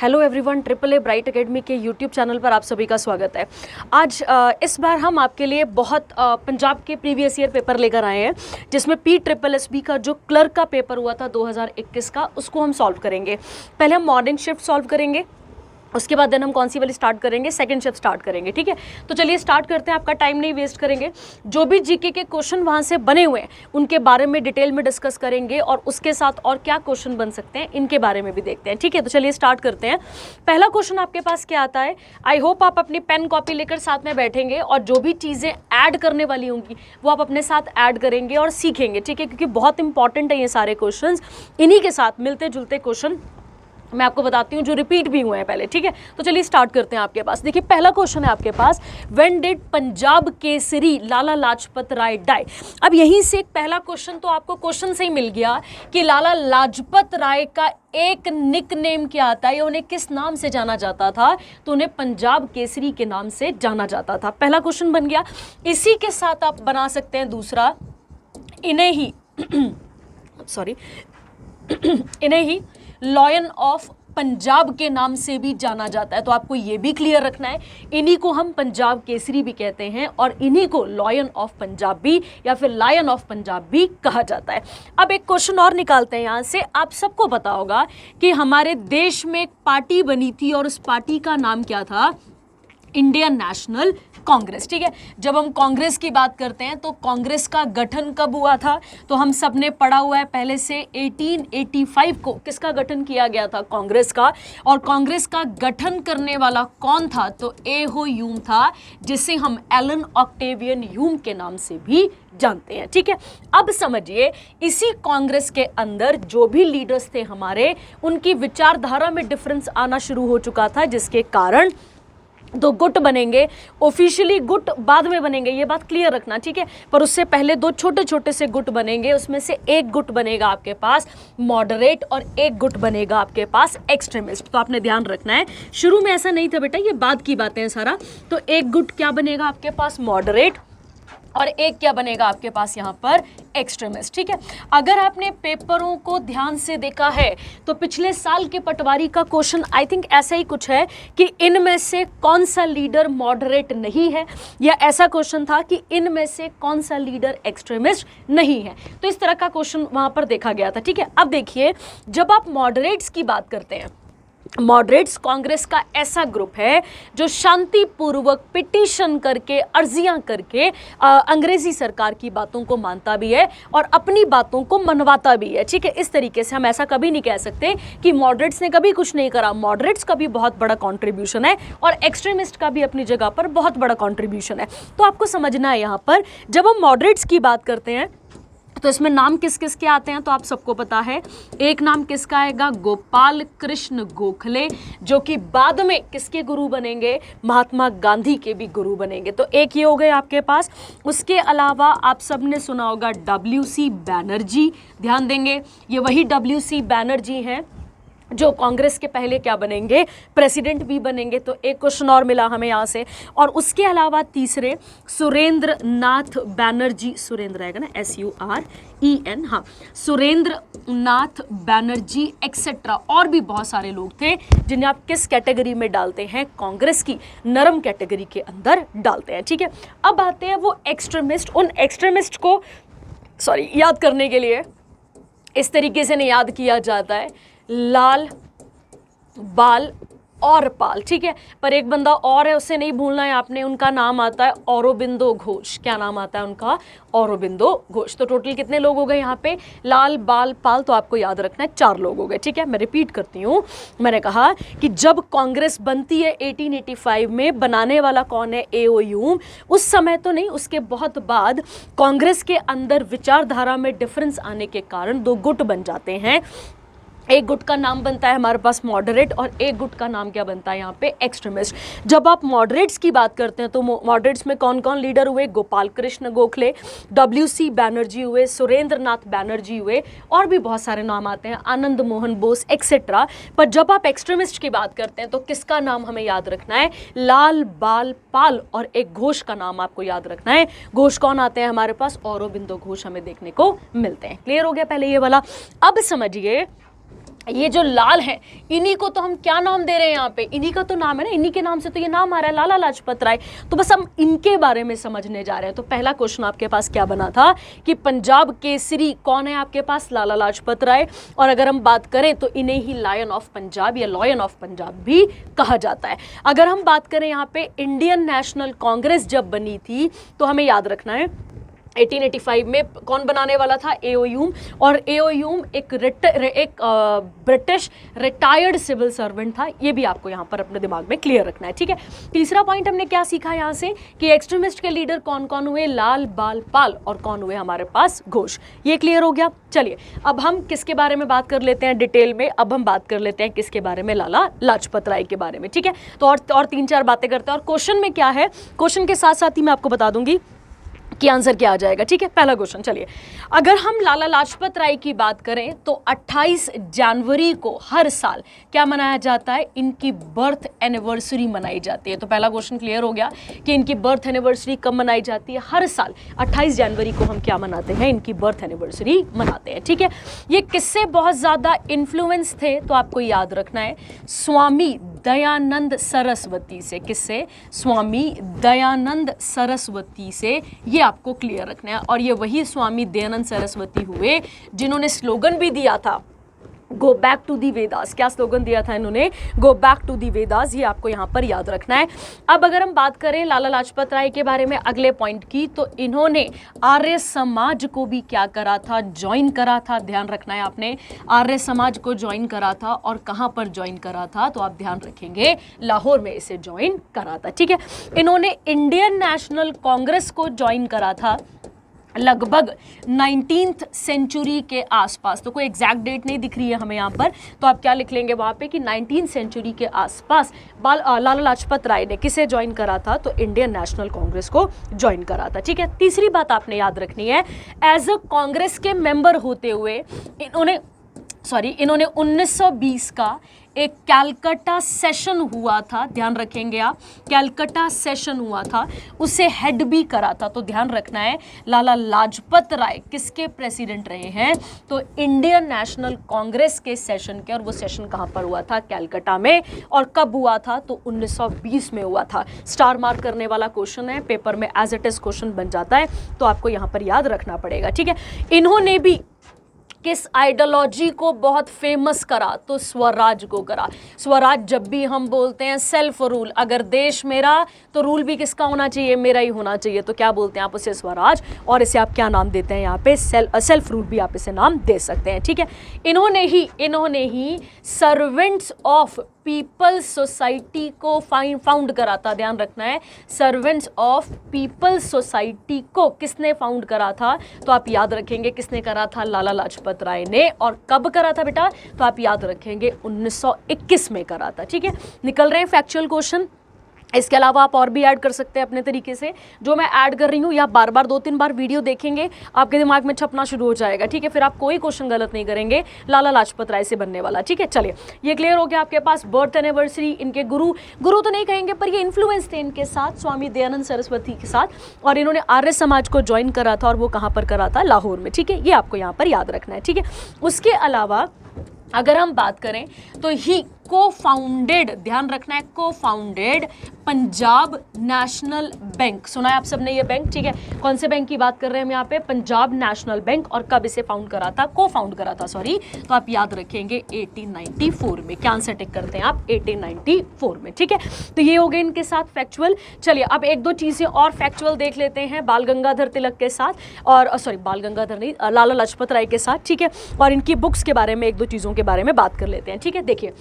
Hello everyone, triple a bright academy के YouTube channel पर आप सभी का स्वागत है। आज इस बार हम आपके लिए बहुत पंजाब के प्रीवियस ईयर पेपर लेकर आए हैं, जिसमें PSSB का जो क्लर्क का पेपर हुआ था 2021 का, उसको हम सॉल्व करेंगे। पहले हम मॉर्निंग शिफ्ट सॉल्व करेंगे, उसके बाद देन हम कौन सी वाली स्टार्ट करेंगे, सेकंड शिफ्ट स्टार्ट करेंगे। ठीक है, तो चलिए स्टार्ट करते हैं, आपका टाइम नहीं वेस्ट करेंगे। जो भी जीके के क्वेश्चन वहाँ से बने हुए हैं उनके बारे में डिटेल में डिस्कस करेंगे, और उसके साथ और क्या क्वेश्चन बन सकते हैं इनके बारे में भी देखते हैं। ठीक है, तो चलिए स्टार्ट करते हैं। पहला क्वेश्चन आपके पास क्या आता है? आई होप आप अपनी पेन कॉपी लेकर साथ में बैठेंगे और जो भी चीज़ें ऐड करने वाली होंगी वो आप अपने साथ ऐड करेंगे और सीखेंगे। ठीक है, क्योंकि बहुत इंपॉर्टेंट है ये सारे क्वेश्चन। इन्हीं के साथ मिलते जुलते क्वेश्चन मैं आपको बताती हूँ जो रिपीट भी हुए हैं पहले। ठीक है, तो चलिए स्टार्ट करते हैं। आपके पास देखिए पहला क्वेश्चन है आपके पास, when did Punjab Kesari Lala Lajpat Rai die. अब यहीं से एक पहला क्वेश्चन तो आपको क्वेश्चन से ही मिल गया कि लाला लाजपत राय का एक निक नेम क्या आता है, उन्हें किस नाम से जाना जाता था, तो उन्हें पंजाब केसरी के नाम से जाना जाता था। पहला क्वेश्चन बन गया। इसी के साथ आप बना सकते हैं दूसरा, इन्हें ही सॉरी इन्हें ही लॉयन ऑफ पंजाब के नाम से भी जाना जाता है। तो आपको ये भी क्लियर रखना है, इन्हीं को हम पंजाब केसरी भी कहते हैं और इन्हीं को लॉयन ऑफ पंजाब भी या फिर लायन ऑफ पंजाब भी कहा जाता है। अब एक क्वेश्चन और निकालते हैं यहाँ से। आप सबको पता होगा कि हमारे देश में एक पार्टी बनी थी और उस पार्टी का नाम क्या था? Indian national Congress. ठीक है, जब हम कांग्रेस की बात करते हैं तो कांग्रेस का गठन कब हुआ था, तो हम सब ने पढ़ा हुआ है पहले से 1885 को किसका गठन किया गया था? कांग्रेस का। और कांग्रेस का गठन करने वाला कौन था? तो एहो ह्यूम था, जिसे हम एलन ऑक्टेवियन ह्यूम के नाम से भी जानते हैं। ठीक है, अब समझिए इसी कांग्रेस के अंदर जो भी लीडर्स थे हमारे, उनकी विचारधारा में डिफरेंस आना शुरू हो चुका था, जिसके कारण दो गुट बनेंगे। ऑफिशियली गुट बाद में बनेंगे, ये बात क्लियर रखना। ठीक है, पर उससे पहले दो छोटे छोटे से गुट बनेंगे। उसमें से एक गुट बनेगा आपके पास मॉडरेट और एक गुट बनेगा आपके पास एक्सट्रीमिस्ट। तो आपने ध्यान रखना है, शुरू में ऐसा नहीं था बेटा, ये बाद की बातें हैं सारा। तो एक गुट क्या बनेगा आपके पास? मॉडरेट, और एक क्या बनेगा आपके पास यहाँ पर? एक्सट्रीमिस्ट। ठीक है, अगर आपने पेपरों को ध्यान से देखा है तो पिछले साल के पटवारी का क्वेश्चन आई थिंक ऐसा ही कुछ है कि इनमें से कौन सा लीडर मॉडरेट नहीं है, या ऐसा क्वेश्चन था कि इनमें से कौन सा लीडर एक्सट्रीमिस्ट नहीं है। तो इस तरह का क्वेश्चन वहां पर देखा गया था। ठीक है, अब देखिए जब आप मॉडरेट्स की बात करते हैं, मॉडरेट्स कांग्रेस का ऐसा ग्रुप है जो शांतिपूर्वक पिटीशन करके, अर्जियां करके अंग्रेजी सरकार की बातों को मानता भी है और अपनी बातों को मनवाता भी है। ठीक है, इस तरीके से हम ऐसा कभी नहीं कह सकते कि मॉडरेट्स ने कभी कुछ नहीं करा। मॉडरेट्स का भी बहुत बड़ा कंट्रीब्यूशन है और एक्सट्रीमिस्ट का भी अपनी जगह पर बहुत बड़ा कंट्रीब्यूशन है। तो आपको समझना है यहाँ पर जब हम मॉडरेट्स की बात करते हैं तो इसमें नाम किस किस के आते हैं, तो आप सबको पता है। एक नाम किसका आएगा? गोपाल कृष्ण गोखले, जो कि बाद में किसके गुरु बनेंगे? महात्मा गांधी के भी गुरु बनेंगे। तो एक ये हो गए आपके पास। उसके अलावा आप सबने सुना होगा WC बैनर्जी, ध्यान देंगे ये वही WC बैनर्जी हैं जो कांग्रेस के पहले क्या बनेंगे? प्रेसिडेंट भी बनेंगे। तो एक क्वेश्चन और मिला हमें यहाँ से। और उसके अलावा तीसरे सुरेंद्र नाथ बैनर्जी, सुरेंद्र आएगा ना, SUREN, हाँ, सुरेंद्र नाथ बैनर्जी एक्सेट्रा, और भी बहुत सारे लोग थे जिन्हें आप किस कैटेगरी में डालते हैं? कांग्रेस की नरम कैटेगरी के अंदर डालते हैं। ठीक है, अब आते हैं वो एक्सट्रीमिस्ट। उन एक्सट्रीमिस्ट को याद करने के लिए इस तरीके से नहीं याद किया जाता है, लाल, बाल और पाल। ठीक है, पर एक बंदा और है, उससे नहीं भूलना है आपने। उनका नाम आता है औरोबिंदो घोष। क्या नाम आता है उनका? औरोबिंदो घोष। तो टोटल कितने लोग हो गए यहाँ पे? लाल, बाल, पाल, तो आपको याद रखना है 4 लोग हो गए। ठीक है, मैं रिपीट करती हूँ, मैंने कहा कि जब कांग्रेस बनती है 1885 में, बनाने वाला कौन है? एओ ह्यूम। उस समय तो नहीं, उसके बहुत बाद कांग्रेस के अंदर विचारधारा में डिफरेंस आने के कारण 2 गुट बन जाते हैं। एक गुट का नाम बनता है हमारे पास मॉडरेट और एक गुट का नाम क्या बनता है यहाँ पे? एक्सट्रीमिस्ट। जब आप मॉडरेट्स की बात करते हैं तो मॉडरेट्स में कौन कौन लीडर हुए? गोपाल कृष्ण गोखले, WC बैनर्जी हुए, सुरेंद्र नाथ बैनर्जी हुए, और भी बहुत सारे नाम आते हैं, आनंद मोहन बोस एक्सेट्रा। पर जब आप एक्सट्रीमिस्ट की बात करते हैं तो किसका नाम हमें याद रखना है? लाल, बाल, पाल, और एक घोष का नाम आपको याद रखना है। घोष कौन आते हैं हमारे पास? औरोबिंदो घोष हमें देखने को मिलते हैं। क्लियर हो गया पहले ये वाला। अब समझिए ये जो लाल है, इन्हीं को तो हम क्या नाम दे रहे हैं यहाँ पे, इन्हीं का तो नाम है ना, इन्हीं के नाम से तो ये नाम आ रहा है, लाला लाजपत राय। तो बस हम इनके बारे में समझने जा रहे हैं। तो पहला क्वेश्चन आपके पास क्या बना था कि पंजाब केसरी कौन है आपके पास, लाला लाजपत राय। और अगर हम बात करें तो इन्हें ही लायन ऑफ पंजाब या लॉयन ऑफ पंजाब भी कहा जाता है। अगर हम बात करें यहाँ पे इंडियन नेशनल कांग्रेस जब बनी थी तो हमें याद रखना है 1885 में कौन बनाने वाला था, एओ ह्यूम। और एओ ह्यूम एक ब्रिटिश रिटायर्ड सिविल सर्वेंट था। ये भी आपको यहाँ पर अपने दिमाग में क्लियर रखना है, ठीक है। तीसरा पॉइंट हमने क्या सीखा यहाँ से कि एक्सट्रीमिस्ट के लीडर कौन कौन हुए, लाल बाल पाल, और कौन हुए हमारे पास, घोष। ये क्लियर हो गया। चलिए अब हम किसके बारे में बात कर लेते हैं डिटेल में, अब हम बात कर लेते हैं किसके बारे में, लाला लाजपत राय के बारे में, ठीक है। तो और 3-4 बातें करते हैं। और क्वेश्चन में क्या है, क्वेश्चन के साथ साथ ही मैं आपको बता दूंगी कि आंसर क्या आ जाएगा, ठीक है। पहला क्वेश्चन, चलिए अगर हम लाला लाजपत राय की बात करें तो 28 जनवरी को हर साल क्या मनाया जाता है, इनकी बर्थ एनिवर्सरी मनाई जाती है। तो पहला क्वेश्चन क्लियर हो गया कि इनकी बर्थ एनिवर्सरी कब मनाई जाती है, हर साल 28 जनवरी को हम क्या मनाते हैं, इनकी बर्थ एनिवर्सरी मनाते हैं, ठीक है। ये किससे बहुत ज़्यादा इन्फ्लुएंस थे तो आपको याद रखना है, स्वामी दयानंद सरस्वती से। किससे, स्वामी दयानंद सरस्वती से, ये आपको क्लियर रखना है। और ये वही स्वामी दयानंद सरस्वती हुए जिन्होंने स्लोगन भी दिया था, go back to the Vedas. क्या स्लोगन दिया था इन्होंने, go back to the Vedas. ये आपको यहाँ पर याद रखना है। अब अगर हम बात करें लाला लाजपत राय के बारे में अगले पॉइंट की, तो इन्होंने आर्य समाज को भी क्या करा था, ज्वाइन करा था। ध्यान रखना है आपने, आर्य समाज को ज्वाइन करा था। और कहाँ पर ज्वाइन करा था, तो आप ध्यान रखेंगे लाहौर में इसे ज्वाइन करा था, ठीक है। इन्होंने इंडियन नेशनल कांग्रेस को ज्वाइन करा था लगभग 19th सेंचुरी के आसपास। तो कोई एग्जैक्ट डेट नहीं दिख रही है हमें यहाँ पर, तो आप क्या लिख लेंगे वहाँ पे कि 19th सेंचुरी के आसपास लाला लाजपत राय ने किसे ज्वाइन करा था, तो इंडियन नेशनल कांग्रेस को ज्वाइन करा था, ठीक है। तीसरी बात आपने याद रखनी है, एज अ कांग्रेस के मेंबर होते हुए इन्होंने 1920 का एक कैलकटा सेशन हुआ था। ध्यान रखेंगे आप, कैलकटा सेशन हुआ था, उसे हेड भी करा था। तो ध्यान रखना है, लाला लाजपत राय किसके प्रेसिडेंट रहे हैं, तो इंडियन नेशनल कांग्रेस के सेशन के। और वो सेशन कहाँ पर हुआ था, कैलकटा में। और कब हुआ था, तो 1920 में हुआ था। स्टार मार्क करने वाला क्वेश्चन है, पेपर में एज इट इज क्वेश्चन बन जाता है, तो आपको यहाँ पर याद रखना पड़ेगा, ठीक है। इन्होंने भी किस आइडियोलॉजी को बहुत फेमस करा, तो स्वराज को करा। स्वराज जब भी हम बोलते हैं सेल्फ रूल, अगर देश मेरा तो रूल भी किसका होना चाहिए, मेरा ही होना चाहिए। तो क्या बोलते हैं आप उसे, स्वराज। और इसे आप क्या नाम देते हैं यहाँ पे, सेल्फ रूल भी आप इसे नाम दे सकते हैं, ठीक है। इन्होंने ही सर्वेंट्स ऑफ पीपल्स सोसाइटी को फाउंड करा था। ध्यान रखना है, सर्वेंट्स ऑफ पीपल्स सोसाइटी को किसने फाउंड करा था, तो आप याद रखेंगे किसने करा था, लाला लाजपत राय ने। और कब करा था बेटा, तो आप याद रखेंगे 1921 में करा था, ठीक है। निकल रहे हैं फैक्चुअल क्वेश्चन। इसके अलावा आप और भी ऐड कर सकते हैं अपने तरीके से, जो मैं ऐड कर रही हूँ या बार बार 2-3 बार वीडियो देखेंगे आपके दिमाग में छपना शुरू हो जाएगा, ठीक है। फिर आप कोई क्वेश्चन गलत नहीं करेंगे, लाला लाजपत राय से बनने वाला, ठीक है। चलिए ये क्लियर हो गया आपके पास। बर्थ एनिवर्सरी, इनके गुरु तो नहीं कहेंगे पर ये इन्फ्लुएंस थे इनके साथ, स्वामी दयानंद सरस्वती के साथ। और इन्होंने आर्य समाज को ज्वाइन करा था, और वो कहाँ पर करा था, लाहौर में, ठीक है। ये आपको यहाँ पर याद रखना है, ठीक है। उसके अलावा अगर हम बात करें तो ही को-फाउंडेड, ध्यान रखना है, को-फाउंडेड पंजाब नेशनल बैंक। सुना है आप सबने ये बैंक, ठीक है। कौन से बैंक की बात कर रहे हैं हम यहाँ पे, पंजाब नेशनल बैंक। और कब इसे फाउंड करा था, को-फाउंड करा था, सॉरी। तो आप याद रखेंगे 1894 में। क्या आंसर टिक करते हैं आप, 1894 में, ठीक है। तो ये हो गए इनके साथ फैक्चुअल। चलिए अब 1-2 चीजें और फैक्चुअल देख लेते हैं बाल गंगाधर तिलक के साथ, और सॉरी बाल गंगाधर नहीं, लाला लाजपत राय के साथ, ठीक है। और इनकी बुक्स के बारे में 1-2 चीजों के बारे में बात कर लेते हैं, ठीक है। देखिए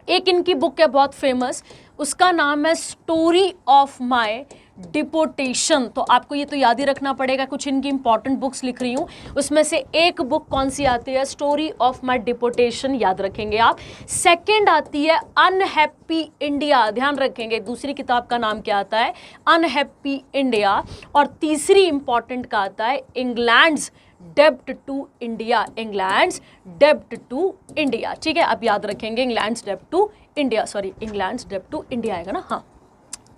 एक इनकी बुक है बहुत फेमस, उसका नाम है स्टोरी ऑफ माय डिपोटेशन। तो आपको ये तो याद ही रखना पड़ेगा, कुछ इनकी इंपॉर्टेंट बुक्स लिख रही हूँ, उसमें से एक बुक कौन सी आती है, स्टोरी ऑफ माय डिपोटेशन, याद रखेंगे आप। सेकंड आती है अनहैप्पी इंडिया, ध्यान रखेंगे। दूसरी किताब का नाम क्या आता है, अनहैप्पी इंडिया। और तीसरी इंपॉर्टेंट का आता है इंग्लैंड्स डेब्ट टू इंडिया, इंग्लैंड्स डेब्ट टू इंडिया, ठीक है। आप याद रखेंगे इंग्लैंड्स डेब्ट टू इंडिया, सॉरी इंग्लैंड्स डेब्ट टू इंडिया आएगा ना, हाँ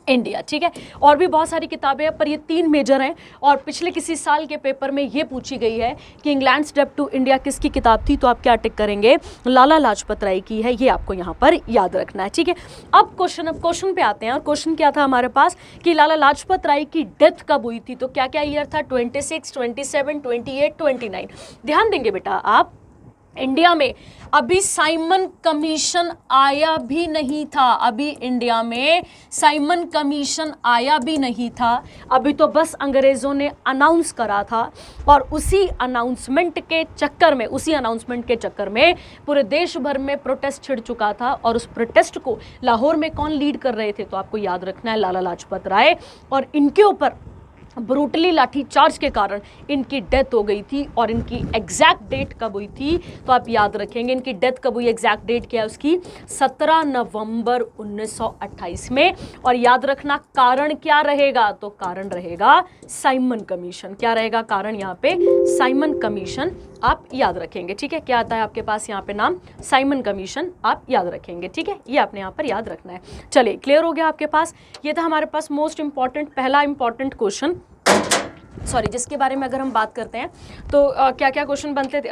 इंडिया, ठीक है। और भी बहुत सारी किताबें हैं पर ये 3 मेजर हैं। और पिछले किसी साल के पेपर में ये पूछी गई है कि इंग्लैंड स्टेप टू इंडिया किसकी किताब थी, तो आप क्या टिक करेंगे, लाला लाजपत राय की है। ये आपको यहाँ पर याद रखना है, ठीक है। अब क्वेश्चन पे आते हैं। और क्वेश्चन क्या था हमारे पास कि लाला लाजपत राय की डेथ कब हुई थी, तो क्या क्या ईयर था, 26, 27, 28, 29। ध्यान देंगे बेटा आप, इंडिया में अभी साइमन कमीशन आया भी नहीं था, अभी इंडिया में साइमन कमीशन आया भी नहीं था, अभी तो बस अंग्रेज़ों ने अनाउंस करा था। और उसी अनाउंसमेंट के चक्कर में पूरे देश भर में प्रोटेस्ट छिड़ चुका था। और उस प्रोटेस्ट को लाहौर में कौन लीड कर रहे थे, तो आपको याद रखना है लाला लाजपत राय। और इनके ऊपर ब्रूटली लाठीचार्ज के कारण इनकी डेथ हो गई थी। और इनकी एग्जैक्ट डेट कब हुई थी, तो आप याद रखेंगे इनकी डेथ कब हुई, एग्जैक्ट डेट क्या है उसकी, 17 नवंबर 1928 में। और याद रखना कारण क्या रहेगा, तो कारण रहेगा साइमन कमीशन। क्या रहेगा कारण यहाँ पे, साइमन कमीशन आप याद रखेंगे, ठीक है। क्या आता है आपके पास यहाँ पे नाम, साइमन कमीशन आप याद रखेंगे, ठीक है। ये आपने यहाँ पर याद रखना है। चलिए क्लियर हो गया आपके पास। ये था हमारे पास मोस्ट इंपॉर्टेंट, पहला इंपॉर्टेंट क्वेश्चन, सॉरी, जिसके बारे में अगर हम बात करते हैं तो क्या क्या क्वेश्चन बनते थे,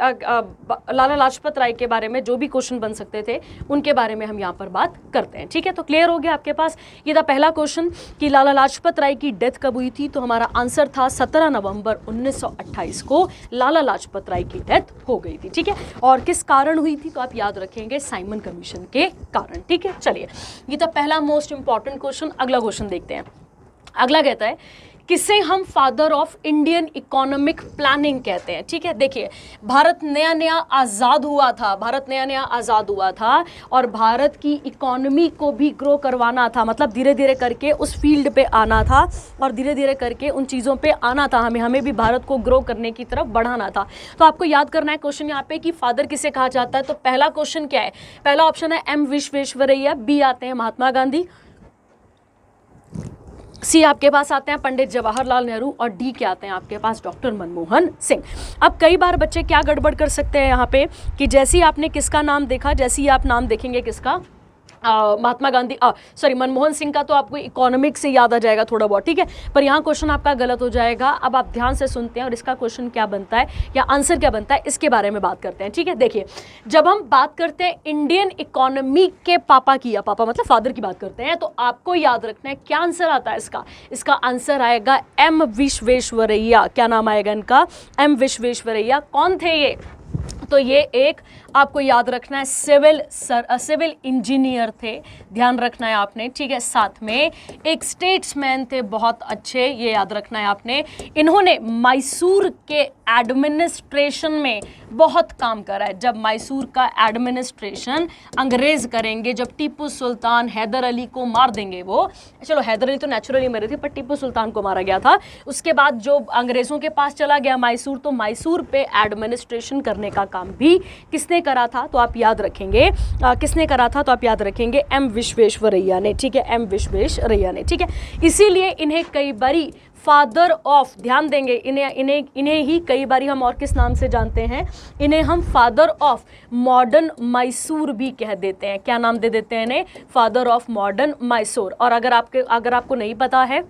लाला लाजपत राय के बारे में जो भी क्वेश्चन बन सकते थे उनके बारे में हम यहाँ पर बात करते हैं, ठीक है। तो क्लियर हो गया आपके पास। ये था पहला क्वेश्चन कि लाला लाजपत राय की डेथ कब हुई थी, तो हमारा आंसर था 17 नवंबर 1928 को लाला लाजपत राय की डेथ हो गई थी, ठीक है। और किस कारण हुई थी, तो आप याद रखेंगे साइमन कमीशन के कारण, ठीक है। चलिए, ये था पहला मोस्ट इंपॉर्टेंट क्वेश्चन। अगला क्वेश्चन देखते हैं। अगला कहता है किसे हम father of Indian economic planning कहते हैं, ठीक है। देखिए, भारत नया नया आज़ाद हुआ था, और भारत की इकोनॉमी को भी ग्रो करवाना था, मतलब धीरे धीरे करके उस फील्ड पे आना था और धीरे धीरे करके उन चीज़ों पे आना था। हमें भी भारत को ग्रो करने की तरफ बढ़ाना था। तो आपको याद करना है क्वेश्चन यहाँ पे कि फादर किसे कहा जाता है। तो पहला क्वेश्चन क्या है, पहला ऑप्शन है एम विश्वेश्वरैया, बी आते हैं महात्मा गांधी, सी आपके पास आते हैं पंडित जवाहरलाल नेहरू, और डी के आते हैं आपके पास डॉक्टर मनमोहन सिंह। अब कई बार बच्चे क्या गड़बड़ कर सकते हैं यहाँ पे कि जैसे ही आपने किसका नाम देखा, जैसे ही आप नाम देखेंगे किसका, महात्मा गांधी, सॉरी मनमोहन सिंह का, तो आपको इकोनॉमिक्स से याद आ जाएगा थोड़ा बहुत, ठीक है। पर यहाँ क्वेश्चन आपका गलत हो जाएगा। अब आप ध्यान से सुनते हैं और इसका क्वेश्चन क्या बनता है या आंसर क्या बनता है इसके बारे में बात करते हैं, ठीक है। देखिए, जब हम बात करते हैं इंडियन इकोनॉमी के पापा की, या पापा मतलब फादर की बात करते हैं, तो आपको याद रखना है क्या आंसर आता है इसका। इसका आंसर आएगा एम विश्वेश्वरैया। क्या नाम आएगा इनका, एम विश्वेश्वरैया। कौन थे ये, तो ये एक आपको याद रखना है सिविल इंजीनियर थे, ध्यान रखना है आपने, ठीक है। साथ में एक स्टेट्समैन थे बहुत अच्छे, ये याद रखना है आपने। इन्होंने मैसूर के एडमिनिस्ट्रेशन में बहुत काम करा है। जब मैसूर का एडमिनिस्ट्रेशन अंग्रेज करेंगे, जब टीपू सुल्तान हैदर अली को मार देंगे, वो चलो हैदर अली तो नेचुरली मरे थे, पर टिप्पू सुल्तान को मारा गया था। उसके बाद जो अंग्रेज़ों के पास चला गया मैसूर, तो मैसूर पे एडमिनिस्ट्रेशन करने का काम भी किसने करा था, तो आप याद रखेंगे किसने करा था, तो आप याद रखेंगे एम विश्वेश्वरैया ने, ठीक है, एम विश्वेश्वरैया ने, ठीक है। इसीलिए इन्हें कई बारी फादर ऑफ, ध्यान देंगे, इन्हें ही कई बारी हम और किस नाम से जानते हैं, इन्हें हम फादर ऑफ मॉडर्न मैसूर भी कह देते हैं। क्या नाम दे देते हैं इन्हें, फादर ऑफ मॉडर्न मैसूर। और अगर आपको नहीं पता है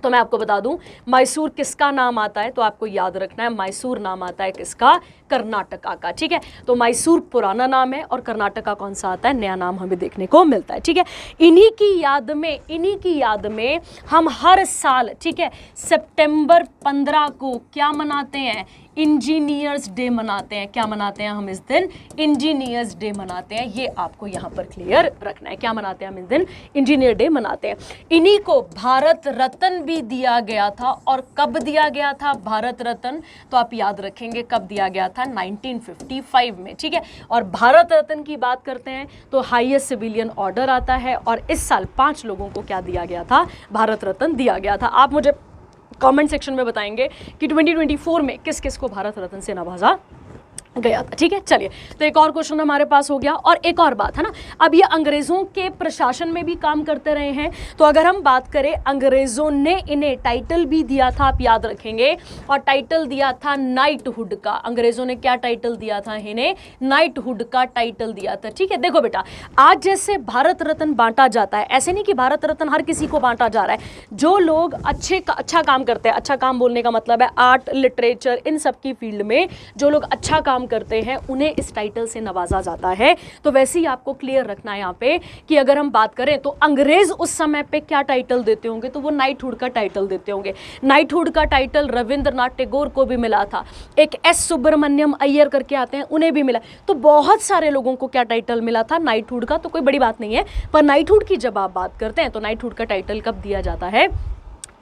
तो मैं आपको बता दूं मैसूर किसका नाम आता है, तो आपको याद रखना है मैसूर नाम आता है किसका, कर्नाटका का, ठीक है। तो मैसूर पुराना नाम है और कर्नाटका कौन सा आता है, नया नाम हमें देखने को मिलता है, ठीक है। इन्हीं की याद में हम हर साल, ठीक है, सितंबर 15 को क्या मनाते हैं, इंजीनियर्स डे मनाते हैं। क्या मनाते हैं हम इस दिन, इंजीनियर्स डे मनाते हैं। ये आपको यहाँ पर क्लियर रखना है, क्या मनाते हैं हम इस दिन, इंजीनियर डे मनाते हैं। इन्हीं को भारत रत्न भी दिया गया था, और कब दिया गया था भारत रत्न, तो आप याद रखेंगे कब दिया गया था, 1955 में, ठीक है। और भारत रत्न की बात करते हैं तो हाईएस्ट सिविलियन ऑर्डर आता है, और इस साल 5 लोगों को क्या दिया गया था, भारत रत्न दिया गया था। आप मुझे कमेंट सेक्शन में बताएंगे कि 2024 में किस किस को भारत रत्न से नवाजा गया था। ठीक है, चलिए, तो एक और क्वेश्चन हमारे पास हो गया। और एक और बात है ना, अब ये अंग्रेजों के प्रशासन में भी काम करते रहे हैं, तो अगर हम बात करें, अंग्रेजों ने इन्हें टाइटल भी दिया था, आप याद रखेंगे, और टाइटल दिया था नाइटहुड का। अंग्रेजों ने क्या टाइटल दिया था इन्हें? नाइटहुड का टाइटल दिया था। ठीक है, देखो बेटा, आज जैसे भारत रत्न बांटा जाता है, ऐसे नहीं कि भारत रत्न हर किसी को बांटा जा रहा है। जो लोग अच्छा काम करते हैं, अच्छा काम बोलने का मतलब है आर्ट, लिटरेचर, इन सब की फील्ड में जो लोग अच्छा काम करते हैं उन्हें इस टाइटल से नवाजा जाता है। तो वैसे ही आपको क्लियर रखना है यहाँ पे कि अगर हम बात करें तो अंग्रेज उस समय पे क्या टाइटल देते होंगे, तो वो नाइटहुड का टाइटल देते होंगे। नाइटहुड का टाइटल रविंद्रनाथ टैगोर को भी मिला था, एक एस सुब्रमण्यम अय्यर करके आते हैं, उन्हें भी मिला। तो बहुत सारे लोगों को क्या टाइटल मिला था? नाइटहुड का। तो कोई बड़ी बात नहीं है, पर नाइटहुड की जब आप बात करते हैं तो नाइटहुड का टाइटल कब दिया जाता है?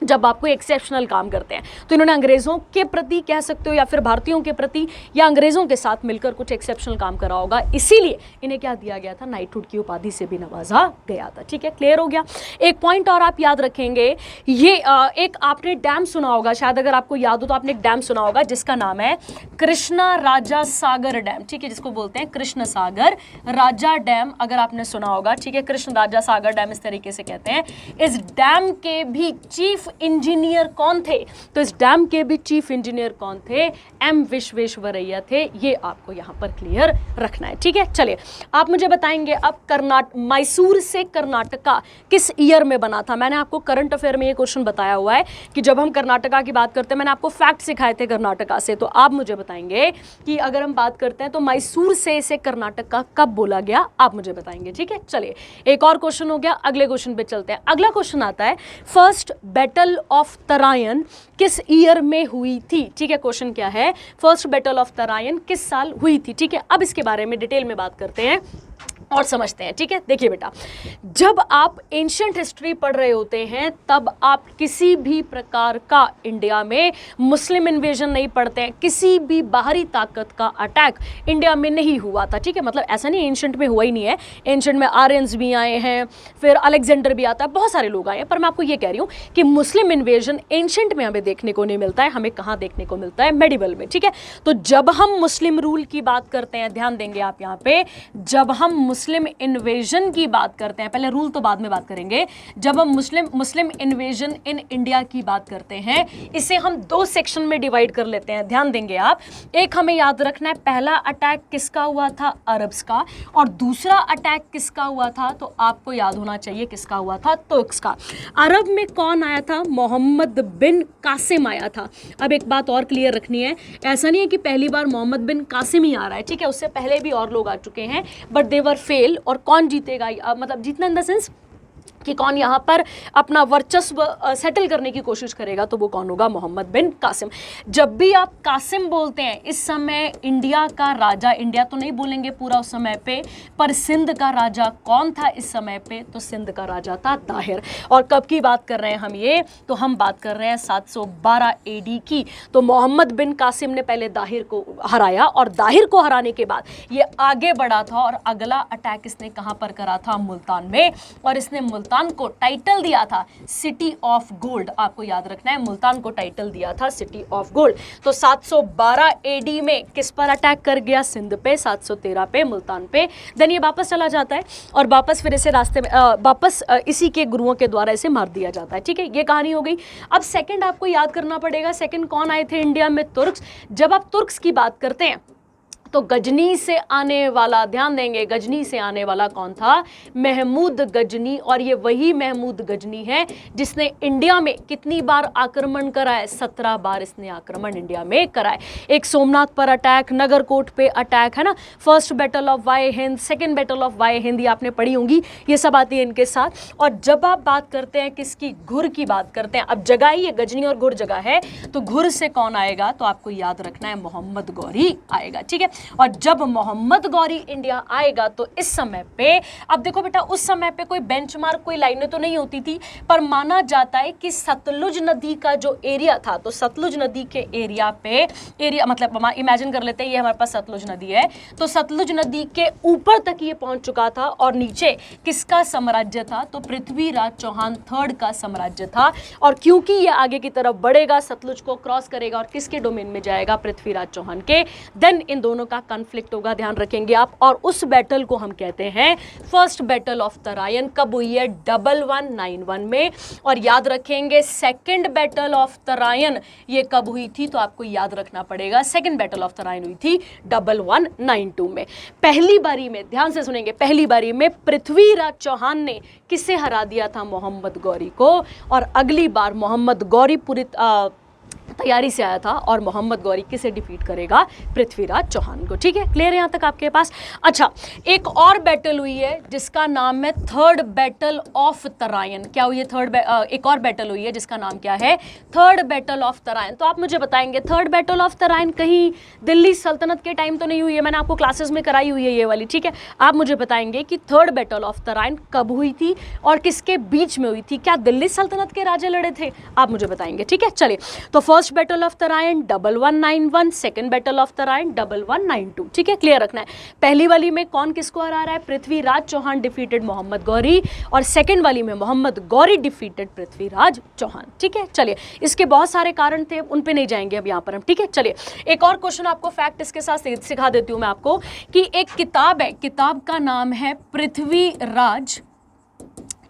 जब आपको एक्सेप्शनल काम करते हैं। तो इन्होंने अंग्रेज़ों के प्रति कह सकते हो, या फिर भारतीयों के प्रति, या अंग्रेज़ों के साथ मिलकर कुछ एक्सेप्शनल काम करा होगा, इसीलिए इन्हें क्या दिया गया था? नाइटहुड की उपाधि से भी नवाजा गया था। ठीक है, क्लियर हो गया। एक पॉइंट और आप याद रखेंगे, ये एक आपने डैम सुना होगा, शायद अगर आपको याद हो तो आपने एक डैम सुना होगा जिसका नाम है कृष्णा राजा सागर डैम। ठीक है, जिसको बोलते हैं कृष्ण सागर राजा डैम, अगर आपने सुना होगा। ठीक है, कृष्ण राजा सागर डैम इस तरीके से कहते हैं। इस डैम के भी चीफ इंजीनियर कौन थे? तो इस डैम के भी चीफ इंजीनियर कौन थे? एम विश्वेश्वरैया थे। ये आपको यहां पर क्लियर रखना है। ठीक है, चलिए, आप मुझे बताएंगे अब मैसूर से कर्नाटका किस ईयर में बना था? मैंने आपको करंट अफेयर में ये क्वेश्चन बताया हुआ है कि जब हम कर्नाटका की बात करते हैं, मैंने आपको फैक्ट सिखाए थे कर्नाटका से, तो आप मुझे बताएंगे कि अगर हम बात करते हैं तो मैसूर से इसे कर्नाटका कब बोला गया, आप मुझे बताएंगे। ठीक है, चलिए, एक और क्वेश्चन हो गया, अगले क्वेश्चन पे चलते हैं। अगला क्वेश्चन आता है, फर्स्ट बैटल ऑफ तरायन किस ईयर में हुई थी? ठीक है, क्वेश्चन क्या है? फर्स्ट बैटल ऑफ तरायन किस साल हुई थी? ठीक है, अब इसके बारे में डिटेल में बात करते हैं और समझते हैं। ठीक है, देखिए बेटा, जब आप एंशिएंट हिस्ट्री पढ़ रहे होते हैं तब आप किसी भी प्रकार का इंडिया में मुस्लिम इन्वेजन नहीं पढ़ते हैं, किसी भी बाहरी ताकत का अटैक इंडिया में नहीं हुआ था। ठीक है, मतलब ऐसा नहीं एंशिएंट में हुआ ही नहीं है, एंशिएंट में आर्यंस भी आए हैं, फिर अलेक्जेंडर भी आता है, बहुत सारे लोग आए हैं, पर मैं आपको ये कह रही हूँ कि मुस्लिम इन्वेजन एंशिएंट में हमें देखने को नहीं मिलता है, हमें कहाँ देखने को मिलता है? मेडिवल में। ठीक है, तो जब हम मुस्लिम रूल की बात करते हैं, ध्यान देंगे आप यहाँ पे, जब हम मुस्लिम इन्वेजन की बात करते हैं, पहले रूल तो बाद में बात करेंगे, जब हम मुस्लिम इन्वेजन इन इंडिया की बात करते हैं, इसे हम दो सेक्शन में डिवाइड कर लेते हैं। ध्यान देंगे आप, एक हमें याद रखना है, पहला अटैक किसका हुआ था? अरब्स का, और दूसरा अटैक किसका हुआ था? तो आपको याद होना चाहिए किसका हुआ था? तुर्क्स का। अरब में कौन आया था? मोहम्मद बिन कासिम आया था। अब एक बात और क्लियर रखनी है, ऐसा नहीं है कि पहली बार मोहम्मद बिन कासिम ही आ रहा है। ठीक है, उससे पहले भी और लोग आ चुके हैं, बट दे वर फेल। और कौन जीतेगा, मतलब जीतना इन द सेंस कि कौन यहाँ पर अपना वर्चस्व सेटल करने की कोशिश करेगा, तो वो कौन होगा? मोहम्मद बिन कासिम। जब भी आप कासिम बोलते हैं, इस समय इंडिया का राजा, इंडिया तो नहीं बोलेंगे पूरा उस समय पे, पर सिंध का राजा कौन था इस समय पे? तो सिंध का राजा था दाहिर। और कब की बात कर रहे हैं हम ये? तो हम बात कर रहे हैं 712 AD की। तो मोहम्मद बिन कासिम ने पहले दाहिर को हराया, और दाहिर को हराने के बाद ये आगे बढ़ा था, और अगला अटैक इसने कहाँ पर करा था? मुल्तान में। और इसने मुल्तान को टाइटल दिया था सिटी ऑफ गोल्ड। आपको याद रखना है, मुल्तान को टाइटल दिया था सिटी ऑफ गोल्ड। तो 712 AD में किस पर अटैक कर गया? सिंध पे। 713 पे मुल्तान पे। देन ये वापस चला जाता है, और वापस फिर इसे रास्ते में वापस इसी के गुरुओं के द्वारा इसे मार दिया जाता है। ठीक है, ये कहानी हो गई। अब सेकंड आपको याद करना पड़ेगा, सेकंड कौन आए थे इंडिया में? तुर्क्स। जब आप तुर्क्स की बात करते हैं तो गजनी से आने वाला, ध्यान देंगे, गजनी से आने वाला कौन था? महमूद गजनी। और ये वही महमूद गजनी है जिसने इंडिया में कितनी बार आक्रमण करा है? 17 बार इसने आक्रमण इंडिया में करा है। एक सोमनाथ पर अटैक, नगरकोट पे अटैक, है ना, first battle of Waihind, second battle of Waihind, ये आपने पढ़ी होंगी, ये सब आती है इनके साथ। और जब आप बात करते हैं किसकी? घुर की बात करते हैं। अब जगह ही ये गजनी और घुर जगह है, तो घुर से कौन आएगा? तो आपको याद रखना है, मोहम्मद गौरी आएगा। ठीक है, और जब मोहम्मद गौरी इंडिया आएगा तो इस समय पे, अब देखो बेटा, उस समय पे कोई बेंचमार्क, कोई लाइनें तो नहीं होती थी, पर माना जाता है कि सतलुज नदी का जो एरिया था, तो सतलुज नदी के एरिया पे, एरिया मतलब इमेजिन कर लेते हैं, ये हमारे पास सतलुज नदी है, तो सतलुज नदी के ऊपर तक ये पहुंच चुका था, और नीचे किसका साम्राज्य था? तो पृथ्वीराज चौहान थर्ड का साम्राज्य था। और क्योंकि ये आगे की तरफ बढ़ेगा, सतलुज को क्रॉस करेगा और किसके डोमेन में जाएगा? पृथ्वीराज चौहान के। देन इन दोनों का कॉन्फ्लिक्ट होगा, ध्यान रखेंगे आप, और उस बैटल को हम कहते हैं फर्स्ट बैटल ऑफ तराइन। कब हुई है? 1191 में। और याद रखेंगे सेकेंड बैटल ऑफ तराइन ये कब हुई थी, तो आपको याद रखना पड़ेगा सेकेंड बैटल ऑफ तराइन हुई थी 1192 में। पहली बारी में, ध्यान से सुनेंगे, पहली बारी में पृथ्वीराज चौहान ने किसे हरा दिया था? मोहम्मद गौरी को। और अगली बार मोहम्मद गौरी पूरी तैयारी से आया था और मोहम्मद गौरी किसे डिफीट करेगा? पृथ्वीराज चौहान को। ठीक है, क्लियर है यहाँ तक आपके पास? अच्छा, एक और बैटल हुई है जिसका नाम है थर्ड बैटल ऑफ तराइन। क्या हुई है? एक और बैटल हुई है जिसका नाम क्या है? Third battle of Tarain. तो आप मुझे बताएंगे थर्ड बैटल ऑफ तराइन कहीं दिल्ली सल्तनत के टाइम तो नहीं हुई है? मैंने आपको क्लासेस में कराई हुई है ये वाली। ठीक है, आप मुझे बताएंगे कि थर्ड बैटल ऑफ तराइन कब हुई थी और किसके बीच में हुई थी? क्या दिल्ली सल्तनत के राजा लड़े थे? आप मुझे बताएंगे। ठीक है, चलिए, तो first battle of Tarain 1191, second battle of Tarain 1192। ठीक है, क्लियर रखना है। पहली वाली में कौन किसको हरा रहा है? पृथ्वीराज चौहान डिफीटेड मोहम्मद गौरी, और सेकंड वाली में मोहम्मद गौरी डिफीटेड पृथ्वीराज चौहान। ठीक है, चलिए, इसके बहुत सारे कारण थे, उन पे नहीं जाएंगे अब यहाँ पर हम। ठीक है, चलिए, एक और क्वेश्चन आपको फैक्ट इसके साथ सिखा देती हूँ मैं आपको कि एक किताब है, किताब का नाम है पृथ्वीराज,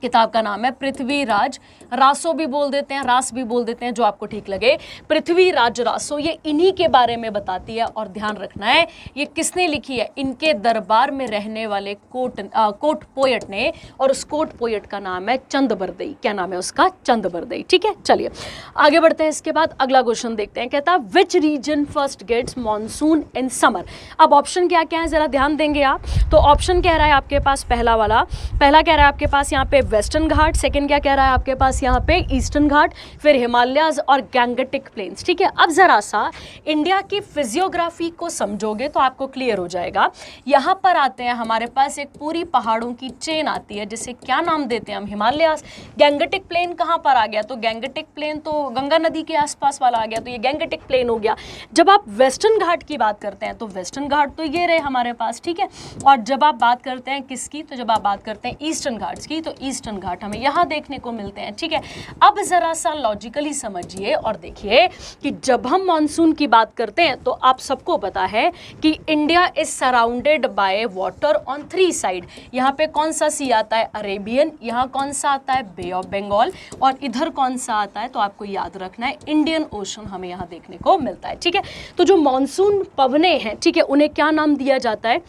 किताब का नाम है पृथ्वीराज रासो भी बोल देते हैं, रास भी बोल देते हैं, जो आपको ठीक लगे। पृथ्वीराज रासो ये इन्हीं के बारे में बताती है। और ध्यान रखना है ये किसने लिखी है? इनके दरबार में रहने वाले कोट पोएट ने, और उस कोट पोएट का नाम है चंदबरदई। क्या नाम है उसका? चंदबरदई। ठीक है, चलिए आगे बढ़ते हैं। इसके बाद अगला क्वेश्चन देखते हैं। कहता है which region first gets monsoon in summer. अब ऑप्शन क्या क्या है जरा ध्यान देंगे आप। तो ऑप्शन कह रहा है आपके पास पहला वाला, पहला कह रहा है आपके पास यहाँ पे वेस्टर्न घाट, सेकंड क्या कह रहा है आपके पास यहाँ पे ईस्टर्न घाट, फिर हिमालयाज और गैंगटिक प्लेन्स। ठीक है, अब जरा सा इंडिया की फिजियोग्राफी को समझोगे तो आपको क्लियर हो जाएगा। यहाँ पर आते हैं हमारे पास एक पूरी पहाड़ों की चेन आती है जिसे क्या नाम देते हैं हम? हिमालयाज। गैंगटिक प्लेन कहाँ पर आ गया? तो गैंगटिक प्लेन तो गंगा नदी के आसपास वाला आ गया, तो ये गैंगटिक प्लेन हो गया। जब आप वेस्टर्न घाट की बात करते हैं तो वेस्टर्न घाट तो ये रहे हमारे पास। ठीक है, और जब आप बात करते हैं किसकी, तो जब आप बात करते हैं ईस्टर्न घाट्स की, तो ईस्टर्न घाट हमें यहाँ देखने को मिलते हैं। ठीक है, अब जरा सा लॉजिकली समझिए और देखिए कि जब हम मॉनसून की बात करते हैं तो आप सबको पता है कि India is surrounded by water on three side. यहाँ पे कौन सा सी आता है? अरेबियन। यहाँ कौन सा आता है? बे ऑफ बंगाल। और इधर कौन सा आता है? तो आपको याद रखना है इंडियन ओशन हमें यहाँ देखने को मिलता है। ठीक है, तो जो मॉनसून पवने हैं, ठीक है, उन्हें क्या नाम दिया जाता है?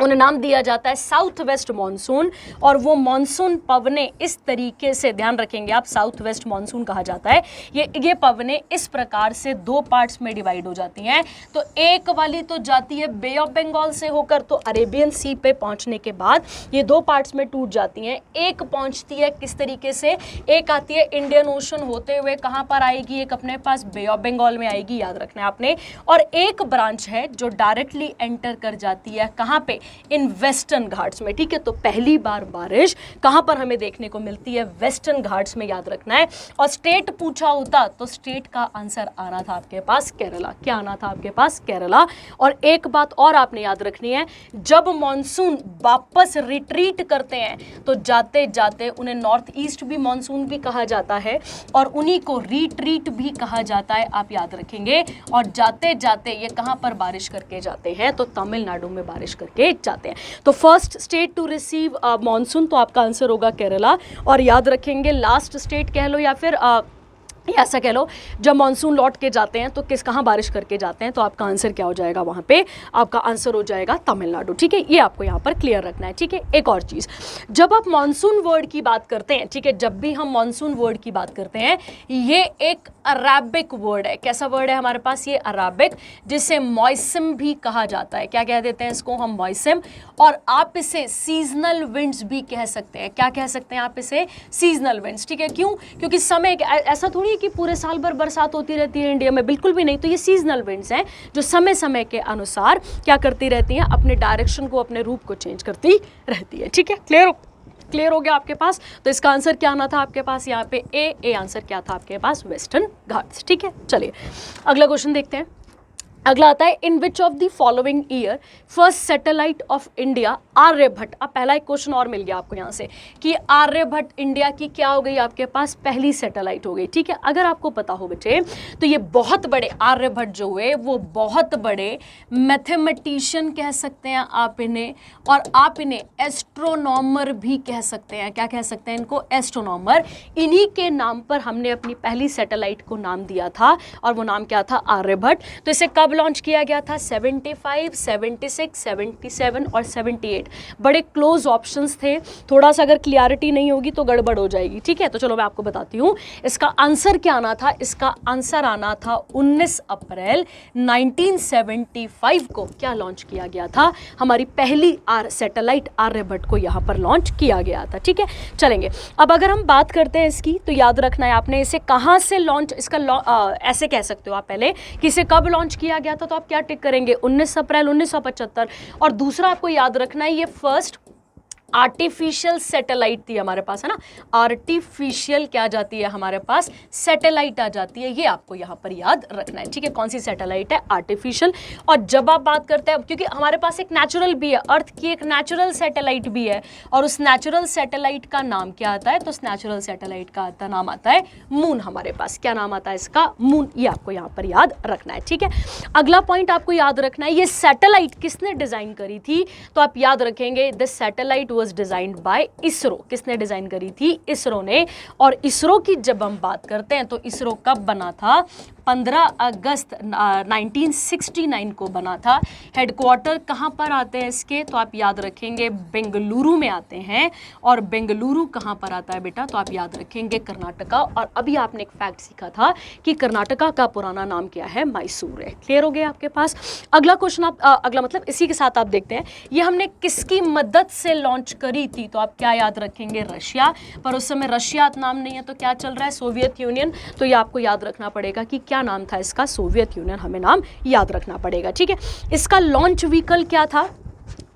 उन्हें नाम दिया जाता है साउथ वेस्ट मानसून। और वो मानसून पवने इस तरीके से, ध्यान रखेंगे आप, साउथ वेस्ट मानसून कहा जाता है। ये पवने इस प्रकार से दो पार्ट्स में डिवाइड हो जाती हैं। तो एक वाली तो जाती है बे ऑफ बंगाल से होकर, तो अरेबियन सी पे पहुंचने के बाद ये दो पार्ट्स में टूट जाती हैं। एक पहुंचती है किस तरीके से? एक आती है इंडियन ओशन होते हुए, कहाँ पर आएगी? एक अपने पास बे ऑफ बंगाल में आएगी, याद रखना है आपने। और एक ब्रांच है जो डायरेक्टली एंटर कर जाती है कहाँ पे? इन वेस्टर्न घाट्स में। ठीक है, तो पहली बार बारिश कहां पर हमें देखने को मिलती है? वेस्टर्न घाट्स में, याद रखना है। और स्टेट पूछा होता तो स्टेट का आंसर आना था आपके पास केरला। क्या आना था आपके पास? केरला। और एक बात और आपने याद रखनी है, जब मॉनसून वापस रिट्रीट करते हैं तो जाते जाते उन्हें नॉर्थ ईस्ट भी मॉनसून भी कहा जाता है और उन्हीं को रिट्रीट भी कहा जाता है, आप याद रखेंगे। और जाते जाते ये कहां पर बारिश करके जाते हैं? तो तमिलनाडु में बारिश करके जाते हैं। तो first state to receive monsoon, तो आपका आंसर होगा केरला। और याद रखेंगे लास्ट स्टेट कह लो या फिर ऐसा कह लो, जब मानसून लौट के जाते हैं तो कहाँ बारिश करके जाते हैं? तो आपका आंसर क्या हो जाएगा? वहाँ पे आपका आंसर हो जाएगा तमिलनाडु। ठीक है, ये आपको यहाँ पर क्लियर रखना है। ठीक है, एक और चीज़, जब आप मानसून वर्ड की बात करते हैं, ठीक है, जब भी हम मानसून वर्ड की बात करते हैं, ये एक अराबिक वर्ड है। कैसा वर्ड है हमारे पास? ये अराबिक, जिसे मॉइसम भी कहा जाता है। क्या कह देते हैं इसको हम? मॉइसम। और आप इसे सीजनल विंड्स भी कह सकते हैं। क्या कह सकते हैं आप इसे? Seasonal winds. ठीक है, क्यों? क्योंकि समय ऐसा थोड़ी कि पूरे साल भर बरसात होती रहती है इंडिया में, बिल्कुल भी नहीं। तो ये सीजनल विंड्स हैं जो समय समय के अनुसार क्या करती रहती हैं? अपने डायरेक्शन को, अपने रूप को चेंज करती रहती है। ठीक है, क्लियर हो गया आपके पास? तो इसका आंसर क्या आना था आपके पास? यहाँ पे ए आंसर क्या था आपके पास? वेस्टर्न घाट्स। ठीक है, चलिए अगला क्वेश्चन देखते हैं। अगला आता है in which of the following year first satellite of India Aryabhata. अब पहला एक क्वेश्चन और मिल गया आपको यहाँ से कि आर्यभट्ट इंडिया की क्या हो गई, आपके पास पहली सैटेलाइट हो गई। ठीक है, अगर आपको पता हो बच्चे तो ये बहुत बड़े आर्यभट्ट जो हुए वो बहुत बड़े मैथमेटिशियन कह सकते हैं आप इन्हें, और आप इन्हें एस्ट्रोनॉमर भी कह सकते हैं। क्या कह सकते हैं इनको? एस्ट्रोनॉमर। इन्हीं के नाम पर हमने अपनी पहली सैटेलाइट को नाम दिया था और वो नाम क्या था? आर्यभट्ट। तो इसे कब लॉन्च किया गया था? 75, 76, 77 और 78। बड़े क्लोज ऑप्शंस थे, थोड़ा सा अगर क्लियरिटी नहीं होगी तो गड़बड़ हो जाएगी। ठीक है, तो चलो मैं आपको बताती हूँ इसका आंसर क्या आना था। इसका आंसर आना था 19 अप्रैल 1975 को क्या लॉन्च किया गया था? हमारी पहली सैटेलाइट आर्यभट्ट को यहाँ पर लॉन्च किया गया था। ठीक है, चलेंगे। अब अगर हम बात करते हैं इसकी, तो याद रखना है आपने इसे कहाँ से लॉन्च, इसका ऐसे कह सकते हो आप पहले कि इसे कब लॉन्च किया गया था, तो आप क्या टिक करेंगे? 19 अप्रैल 1975। और दूसरा आपको याद रखना है ये फर्स्ट आर्टिफिशियल सैटेलाइट थी हमारे पास, है ना। आर्टिफिशियल क्या आ जाती है हमारे पास? सैटेलाइट आ जाती है। ये आपको यहाँ पर याद रखना है। ठीक है, कौन सी सैटेलाइट है? आर्टिफिशियल। और जब आप बात करते हैं, क्योंकि हमारे पास एक नेचुरल भी है, अर्थ की एक नेचुरल सैटेलाइट भी है, और उस नेचुरल सैटेलाइट का नाम क्या आता है? तो उस नेचुरल सैटेलाइट का नाम आता है मून हमारे पास। क्या नाम आता है इसका? मून। ये आपको यहाँ पर याद रखना है। ठीक है, अगला पॉइंट आपको याद रखना है, ये सैटेलाइट किसने डिजाइन करी थी? तो आप याद रखेंगे this satellite designed by ISRO. किसने डिजाइन करी थी? इसरो ने। और इसरो की जब हम बात करते हैं तो इसरो कब बना था? 15 अगस्त 1969 को बना था। हेडक्वार्टर कहाँ पर आते हैं इसके? तो आप याद रखेंगे बेंगलुरु में आते हैं। और बेंगलुरु कहाँ पर आता है बेटा? तो आप याद रखेंगे कर्नाटका। और अभी आपने एक फैक्ट सीखा था कि कर्नाटका का पुराना नाम क्या है? मैसूर है। क्लियर हो गया आपके पास? अगला क्वेश्चन अगला मतलब इसी के साथ आप देखते हैं, ये हमने किसकी मदद से लॉन्च करी थी? तो आप क्या याद रखेंगे? रशिया। पर उस समय रशिया नाम नहीं है तो क्या चल रहा है? Soviet union. तो ये आपको याद रखना पड़ेगा कि क्या नाम था इसका? सोवियत यूनियन हमें नाम याद रखना पड़ेगा। ठीक है, इसका लॉन्च व्हीकल क्या था?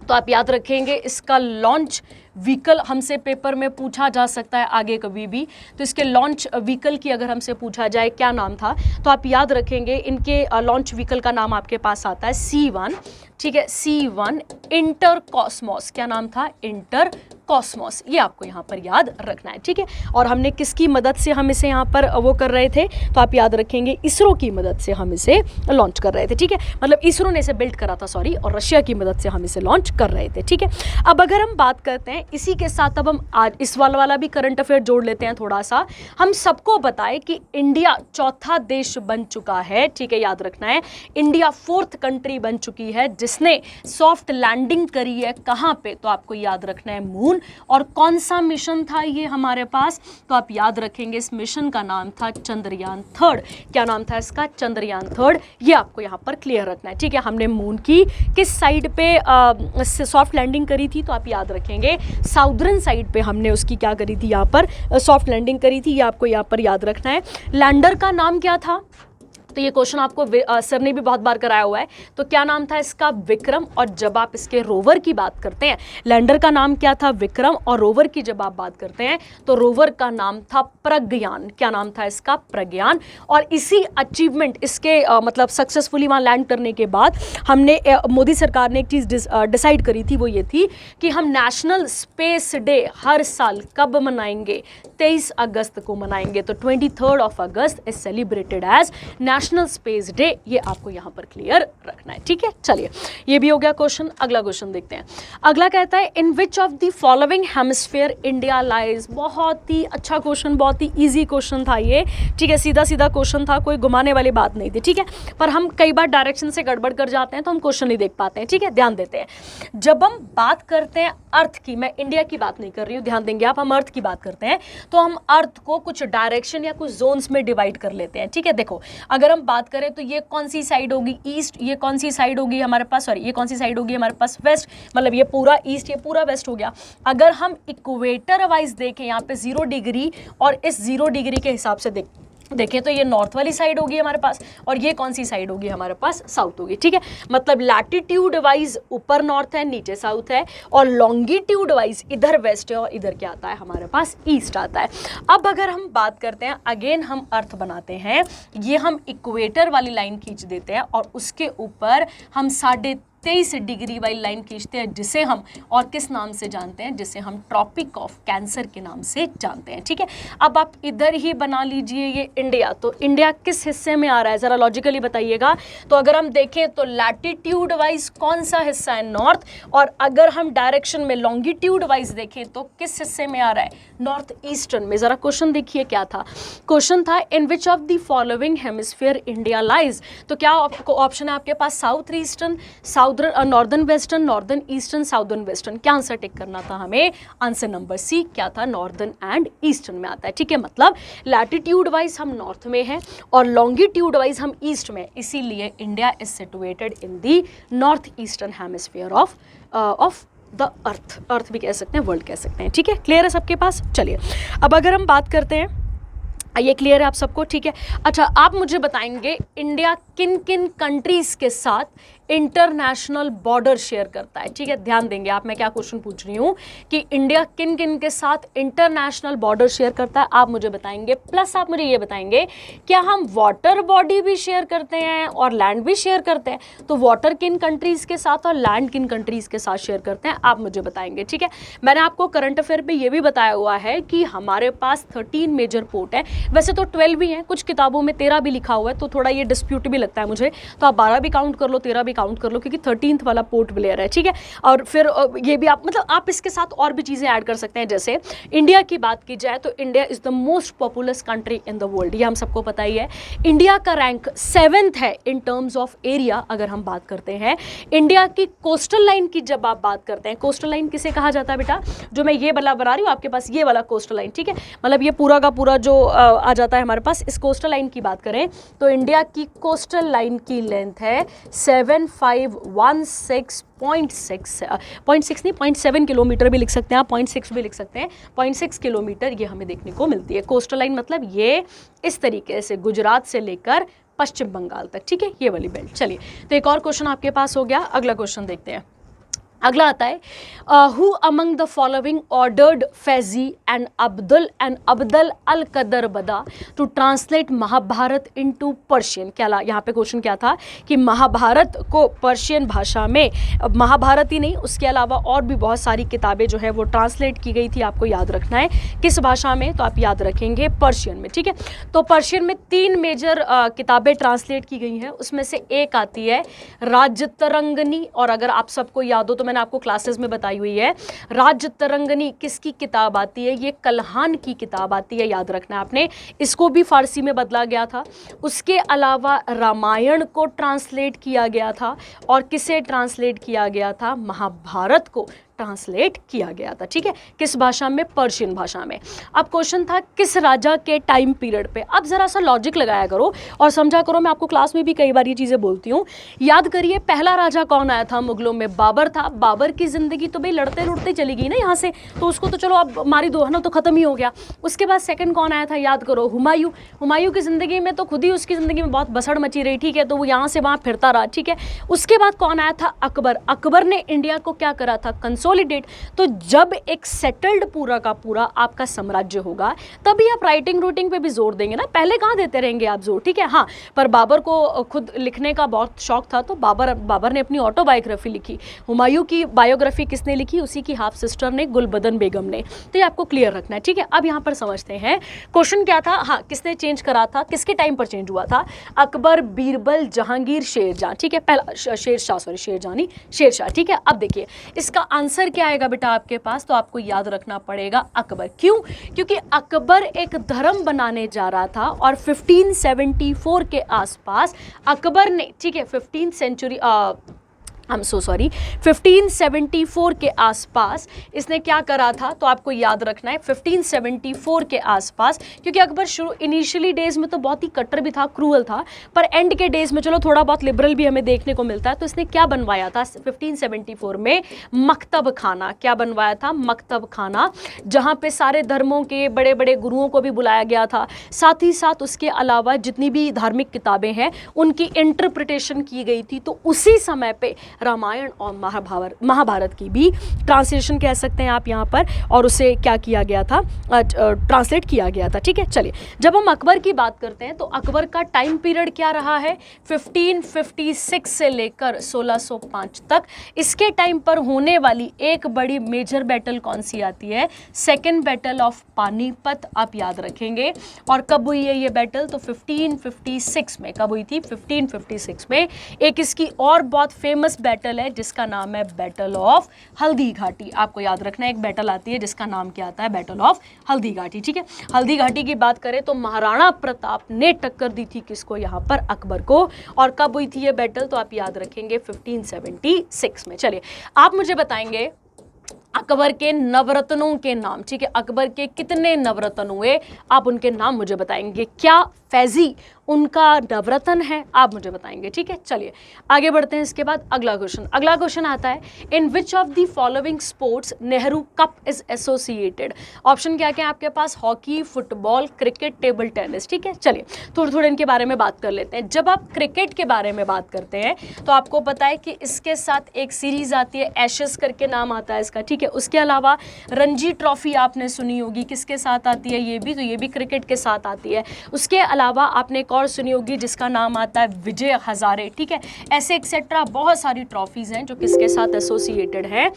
तो आप याद रखेंगे इसका लॉन्च व्हीकल हमसे पेपर में पूछा जा सकता है आगे कभी भी। तो इसके लॉन्च व्हीकल की अगर हमसे पूछा जाए क्या नाम था, तो आप याद रखेंगे इनके लॉन्च व्हीकल का नाम आपके पास आता है C1। ठीक है, C1 इंटर कॉस्मोस। क्या नाम था? Inter Cosmos. ये आपको यहाँ पर याद रखना है। ठीक है, और हमने किसकी मदद से हम इसे यहाँ पर वो कर रहे थे? तो आप याद रखेंगे इसरो की मदद से हम इसे लॉन्च कर रहे थे। ठीक है, मतलब इसरो ने इसे बिल्ड करा था, सॉरी, और रशिया की मदद से हम इसे लॉन्च कर रहे थे। ठीक है, अब अगर हम बात करते हैं इसी के साथ, अब हम आज इस वाला भी करंट अफेयर जोड़ लेते हैं थोड़ा सा। हम सबको बताएं कि इंडिया चौथा देश बन चुका है। ठीक है, याद रखना है इंडिया 4th कंट्री बन चुकी है जिसने सॉफ्ट लैंडिंग करी है। कहाँ पे? तो आपको याद रखना है मून। और कौन सा मिशन था ये हमारे पास? तो आप याद रखेंगे इस मिशन का नाम था चंद्रयान 3। क्या नाम था इसका? चंद्रयान 3। ये आपको यहाँ पर क्लियर रखना है। ठीक है, हमने मून की किस साइड पे सॉफ्ट लैंडिंग करी थी? तो आप याद रखेंगे साउदर्न साइड पे हमने उसकी क्या करी थी? यहाँ पर सॉफ्ट लैंडिंग करी थी। ये आपको यहाँ पर याद रखना है। लैंडर का नाम क्या था? तो ये क्वेश्चन आपको सर ने भी बहुत बार कराया हुआ है। तो क्या नाम था इसका? विक्रम। और जब आप इसके रोवर की बात करते हैं, लैंडर का नाम क्या था? विक्रम। और रोवर की जब आप बात करते हैं तो रोवर का नाम था प्रज्ञान। क्या नाम था इसका? प्रज्ञान। और इसी अचीवमेंट, इसके मतलब सक्सेसफुली वहाँ लैंड करने के बाद हमने मोदी सरकार ने एक चीज़ डिसाइड करी थी, वो ये थी कि हम नेशनल स्पेस डे हर साल कब मनाएंगे? 23 अगस्त को मनाएंगे। तो 23 August is celebrated as national space day. ये आपको यहाँ पर क्लियर रखना है। ठीक है, चलिए ये भी हो गया क्वेश्चन। अगला क्वेश्चन देखते हैं। अगला कहता है in which of the following hemisphere India lies. बहुत ही अच्छा क्वेश्चन, बहुत ही इजी क्वेश्चन था ये। ठीक है, सीधा सीधा क्वेश्चन था, कोई घुमाने वाली बात नहीं थी। ठीक है, पर हम कई बार डायरेक्शन से गड़बड़ कर जाते हैं तो हम क्वेश्चन नहीं देख पाते हैं। ठीक है, ध्यान देते हैं। जब हम बात करते हैं अर्थ की, मैं इंडिया की बात नहीं कर रही हूँ, ध्यान देंगे आप, हम अर्थ की बात करते हैं तो हम अर्थ को कुछ डायरेक्शन या कुछ जोन्स में डिवाइड कर लेते हैं। ठीक है, देखो अगर हम बात करें तो ये कौन सी साइड होगी? ईस्ट। ये कौन सी साइड होगी हमारे पास? सॉरी, ये कौन सी साइड होगी हमारे पास? वेस्ट। मतलब ये पूरा ईस्ट, ये पूरा वेस्ट हो गया। अगर हम इक्वेटर वाइज देखें यहाँ पे 0 डिग्री और इस 0 डिग्री के हिसाब से देखें तो ये नॉर्थ वाली साइड होगी हमारे पास, और ये कौन सी साइड होगी हमारे पास, साउथ होगी, ठीक है। मतलब लैटिट्यूड वाइज ऊपर नॉर्थ है, नीचे साउथ है, और लॉन्गिट्यूड वाइज इधर वेस्ट है और इधर क्या आता है हमारे पास, ईस्ट आता है। अब अगर हम बात करते हैं, अगेन हम अर्थ बनाते हैं, ये हम इक्वेटर वाली लाइन खींच देते हैं और उसके ऊपर हम 23.5 डिग्री वाली लाइन खींचते हैं, जिसे हम और किस नाम से जानते हैं, जिसे हम ट्रॉपिक ऑफ कैंसर के नाम से जानते हैं, ठीक है। अब आप इधर ही बना लीजिए ये इंडिया, तो इंडिया किस हिस्से में आ रहा है, जरा लॉजिकली बताइएगा। तो अगर हम देखें तो लैटिट्यूड वाइज कौन सा हिस्सा है, नॉर्थ, और अगर हम डायरेक्शन में लॉन्गिट्यूड वाइज देखें तो किस हिस्से में आ रहा है, नॉर्थ ईस्टर्न में। जरा क्वेश्चन देखिए क्या था, क्वेश्चन था in which of the following hemisphere India lies. तो क्या ऑप्शन है आपके पास, south eastern, northern western, northern eastern, southern western. क्या आंसर टिक करना था हमें, आंसर नंबर सी क्या था, नॉर्दर्न एंड ईस्टर्न में आता है, ठीक है। मतलब लैटिट्यूड वाइज हम नॉर्थ में हैं और लॉन्गिट्यूड वाइज हम ईस्ट में, इसीलिए India is situated in the north eastern hemisphere of the earth भी कह सकते हैं, वर्ल्ड कह सकते हैं, ठीक है। क्लियर है सबके पास। चलिए अब अगर हम बात करते हैं, ये क्लियर है आप सबको, ठीक है। अच्छा, आप मुझे बताएंगे इंडिया किन किन कंट्रीज के साथ इंटरनेशनल बॉर्डर शेयर करता है, ठीक है। ध्यान देंगे आप, मैं क्या क्वेश्चन पूछ रही हूँ कि इंडिया किन किन के साथ इंटरनेशनल बॉर्डर शेयर करता है, आप मुझे बताएंगे। प्लस आप मुझे ये बताएंगे क्या हम वाटर बॉडी भी शेयर करते हैं और लैंड भी शेयर करते हैं, तो वाटर किन कंट्रीज के साथ और लैंड किन कंट्रीज के साथ शेयर करते हैं, आप मुझे बताएंगे, ठीक है। मैंने आपको करंट अफेयर पे ये भी बताया हुआ है कि हमारे पास 13 मेजर पोर्ट है, वैसे तो 12 भी हैं, कुछ किताबों में 13 भी लिखा हुआ है, तो थोड़ा ये डिस्प्यूट भी लगता है मुझे, तो आप 12 भी काउंट कर लो, 13 भी काउंट कर लो, क्योंकि 13th वाला पोर्ट ब्लेयर है, ठीक है। और फिर ये भी आप मतलब आप इसके साथ और भी चीज़ें ऐड कर सकते हैं, जैसे इंडिया की बात की जाए तो India is the most populous country in the world, ये हम सबको पता ही है। इंडिया का रैंक 7th है इन टर्म्स ऑफ एरिया अगर हम बात करते हैं। इंडिया की कोस्टल लाइन की जब आप बात करते हैं, कोस्टल लाइन किसे कहा जाता है बेटा, जो मैं ये वाला बना रही हूँ आपके पास, ये वाला कोस्टल लाइन, ठीक है। मतलब ये पूरा का पूरा जो आ जाता है हमारे पास, इस कोस्टल लाइन की बात करें तो इंडिया की कोस्टल लाइन की लेंथ है 0.7 किलोमीटर भी लिख सकते हैं आप, 0.6 भी लिख सकते हैं, 0.6 किलोमीटर ये हमें देखने को मिलती है। कोस्टल लाइन मतलब ये इस तरीके से गुजरात से लेकर पश्चिम बंगाल तक, ठीक है, ये वाली बेल्ट। चलिए तो एक और क्वेश्चन आपके पास हो गया, अगला क्वेश्चन देखते हैं। अगला आता है, who among the following ordered Faizi and Abdul al Qadir Badauni to translate Mahabharata into Persian. क्या यहाँ पे क्वेश्चन क्या था कि महाभारत को पर्शियन भाषा में, महाभारत ही नहीं उसके अलावा और भी बहुत सारी किताबें जो है वो ट्रांसलेट की गई थी, आपको याद रखना है किस भाषा में, तो आप याद रखेंगे पर्शियन में, ठीक है। तो पर्शियन में 3 मेजर किताबें ट्रांसलेट की गई हैं, उसमें से एक आती है राजतरंगिणी, और अगर आप सबको याद हो तो मैंने आपको क्लासेस में बताई हुई है, राजतरंगिणी किसकी किताब आती है, ये कल्हान की किताब आती है, याद रखना है आपने, इसको भी फारसी में बदला गया था। उसके अलावा रामायण को ट्रांसलेट किया गया था, और किसे ट्रांसलेट किया गया था, महाभारत को ट्रांसलेट किया गया था, ठीक है, किस भाषा में, पर्शियन भाषा में। अब क्वेश्चन था किस राजा के टाइम पीरियड पे। अब जरा सा लॉजिक लगाया करो और समझा करो, मैं आपको क्लास में भी कई बार ये चीज़ें बोलती हूँ। याद करिए पहला राजा कौन आया था मुगलों में, बाबर था। बाबर की ज़िंदगी तो भाई लड़ते लड़ते चली गई ना यहाँ से, तो उसको तो चलो अब मारी दो है ना, तो ख़त्म ही हो गया। उसके बाद सेकंड कौन आया था, याद करो, हुमायूं। हुमायूं की ज़िंदगी में तो खुद ही उसकी ज़िंदगी में बहुत बसड़ मची रही, ठीक है, तो वो यहाँ से वहाँ फिरता रहा, ठीक है। उसके बाद कौन आया था, अकबर। अकबर ने इंडिया को क्या करा था, कंसोलिडेट। तो जब एक सेटल्ड पूरा का पूरा आपका साम्राज्य होगा तभी आप राइटिंग रूटिंग पे भी जोर देंगे ना, पहले कहाँ देते रहेंगे आप जोर, ठीक है। हाँ, पर बाबर को खुद लिखने का बहुत शौक था, तो बाबर ने अपनी ऑटोबायोग्राफी लिखी। हुमायूं की बायोग्राफी किसने लिखी, उसी की हाफ सिस्टर ने, गुलबदन बेगम ने। तो ये आपको क्लियर रखना है, ठीक है। अब यहाँ पर समझते हैं क्वेश्चन क्या था। हाँ, किसने चेंज करा था, किसके टाइम पर चेंज हुआ था, अकबर, बीरबल, जहांगीर, शेरजहां, ठीक है। पहला शेरशाह, ठीक है। अब देखिए इसका आंसर क्या आएगा बेटा आपके पास, तो आपको याद रखना पड़ेगा अकबर। क्यों, क्योंकि अकबर एक धर्म बनाने जा रहा था, और 1574 के आसपास अकबर ने, ठीक है, 15th century I'm so sorry, 1574 के आसपास इसने क्या करा था, तो आपको याद रखना है 1574 के आसपास, क्योंकि अकबर शुरू इनिशियली डेज में तो बहुत ही कट्टर भी था, क्रूअल था, पर एंड के डेज में चलो थोड़ा बहुत लिबरल भी हमें देखने को मिलता है। तो इसने क्या बनवाया था 1574 में, मकतब खाना। क्या बनवाया था? मकतब खाना, जहाँ पे सारे धर्मों के बड़े बड़े गुरुओं को भी बुलाया गया था, साथ ही साथ उसके अलावा जितनी भी धार्मिक किताबें हैं उनकी इंटरप्रिटेशन की गई थी। तो उसी समय पे रामायण और महाभारत की भी ट्रांसलेशन कह सकते हैं आप यहाँ पर, और उसे क्या किया गया था, ट्रांसलेट किया गया था। ठीक है, चलिए जब हम अकबर की बात करते हैं तो अकबर का टाइम पीरियड क्या रहा है, 1556 से लेकर 1605 तक। इसके टाइम पर होने वाली एक बड़ी मेजर बैटल कौन सी आती है, सेकेंड बैटल ऑफ पानीपत, आप याद रखेंगे। और कब हुई है ये बैटल, तो 1556 में। कब हुई थी? 1556 में। एक इसकी और बहुत फेमस बैटल है जिसका नाम है बैटल ऑफ हल्दी घाटी। आपको याद रखना है एक बैटल आती है जिसका नाम क्या आता है, बैटल ऑफ हल्दी घाटी। ठीक है, हल्दी घाटी की बात करें तो महाराणा प्रताप ने टक्कर दी थी किसको, यहाँ पर अकबर को। और कब हुई थी ये बैटल, तो आप याद रखेंगे 1576 में। चलिए आप मुझे बताएंगे अकबर के नवरत्नों के नाम। ठीक है, अकबर के कितने नवरत्न हुए, आप उनके नाम मुझे बताएंगे। क्या फैजी उनका नवरत्न है, आप मुझे बताएंगे। ठीक है, चलिए आगे बढ़ते हैं। इसके बाद अगला क्वेश्चन आता है, in which of the following sports Nehru cup is associated. Option क्या क्या है आपके पास, hockey, football, cricket, table tennis. ठीक है, चलिए थोड़े थोड़े इनके बारे में बात कर लेते हैं। जब आप क्रिकेट के बारे में बात करते हैं तो आपको पता है कि इसके साथ एक सीरीज आती है, एशेस करके नाम आता है इसका। ठीक है, उसके अलावा रणजी ट्रॉफी आपने सुनी होगी, किसके साथ आती है, ये भी, तो ये भी क्रिकेट के साथ आती है। उसके अलावा आपने एक और सुनी होगी जिसका नाम आता है विजय हजारे। ठीक है, ऐसे एक्सेट्रा बहुत सारी ट्रॉफीज हैं जो किसके साथ एसोसिएटेड है,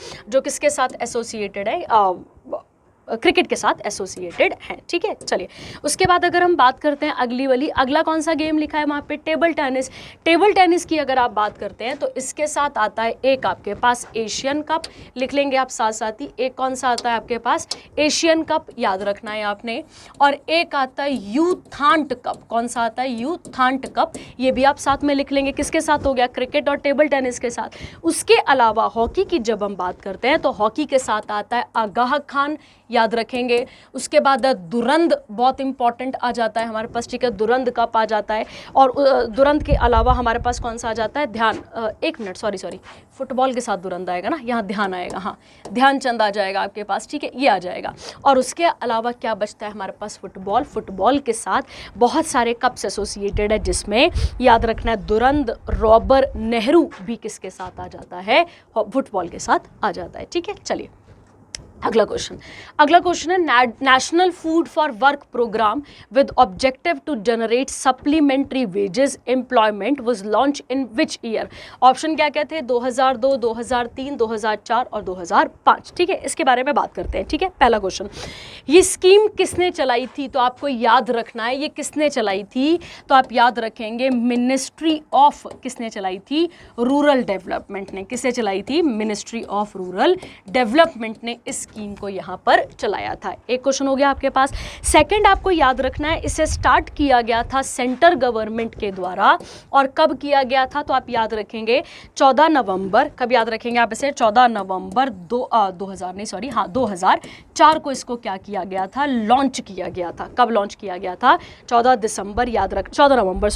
क्रिकेट के साथ एसोसिएटेड है। ठीक है, चलिए उसके बाद अगर हम बात करते हैं अगली वाली, अगला कौन सा गेम लिखा है वहाँ पे, टेबल टेनिस। टेबल टेनिस की अगर आप बात करते हैं तो इसके साथ आता है एक आपके पास एशियन कप, लिख लेंगे आप साथ साथ ही। एक कौन सा आता है आपके पास, एशियन कप, याद रखना है आपने। और एक आता है यूथांट कप। कौन सा आता है, यूथांट कप, ये भी आप साथ में लिख लेंगे। किसके साथ हो गया, क्रिकेट और टेबल टेनिस के साथ। उसके अलावा हॉकी की जब हम बात करते हैं तो हॉकी के साथ आता है आगाह खान, याद रखेंगे। उसके बाद दुरंद बहुत इंपॉर्टेंट आ जाता है हमारे पास। ठीक है, दुरंद कप आ जाता है। और दुरंद के अलावा हमारे पास कौन सा आ जाता है, ध्यान, एक मिनट, सॉरी, फुटबॉल के साथ दुरंद आएगा ना, यहाँ ध्यान आएगा, हाँ ध्यानचंद आ जाएगा आपके पास। ठीक है, ये आ जाएगा। और उसके अलावा क्या बचता है हमारे पास, फुटबॉल के साथ बहुत सारे कप्स एसोसिएटेड है, जिसमें याद रखना है दुरंद, रॉबर, नेहरू भी किसके साथ आ जाता है, फुटबॉल के साथ आ जाता है। ठीक है, चलिए अगला क्वेश्चन है, national food for work programme with objective to generate supplementary wages employment was launch in which year. Option क्या क्या थे, 2002, 2003, 2004 और 2005। ठीक है, इसके बारे में बात करते हैं। ठीक है, पहला क्वेश्चन, ये स्कीम किसने चलाई थी, तो आपको याद रखना है ये किसने चलाई थी, तो आप याद रखेंगे मिनिस्ट्री ऑफ, किसने चलाई थी, रूरल डेवलपमेंट ने। किसने चलाई थी, मिनिस्ट्री ऑफ रूरल डेवलपमेंट ने इस स्कीम को यहां पर चलाया था। एक क्वेश्चन हो गया आपके पास। सेकंड आपको याद रखना है, इसे स्टार्ट किया गया था सेंटर गवर्नमेंट के द्वारा। और कब किया गया था, तो आप याद रखेंगे 14 नवंबर, कब याद रखेंगे आप इसे, 14 नवंबर 2004 को इसको क्या किया गया था, लॉन्च किया गया था। कब लॉन्च किया गया था, 14 नवंबर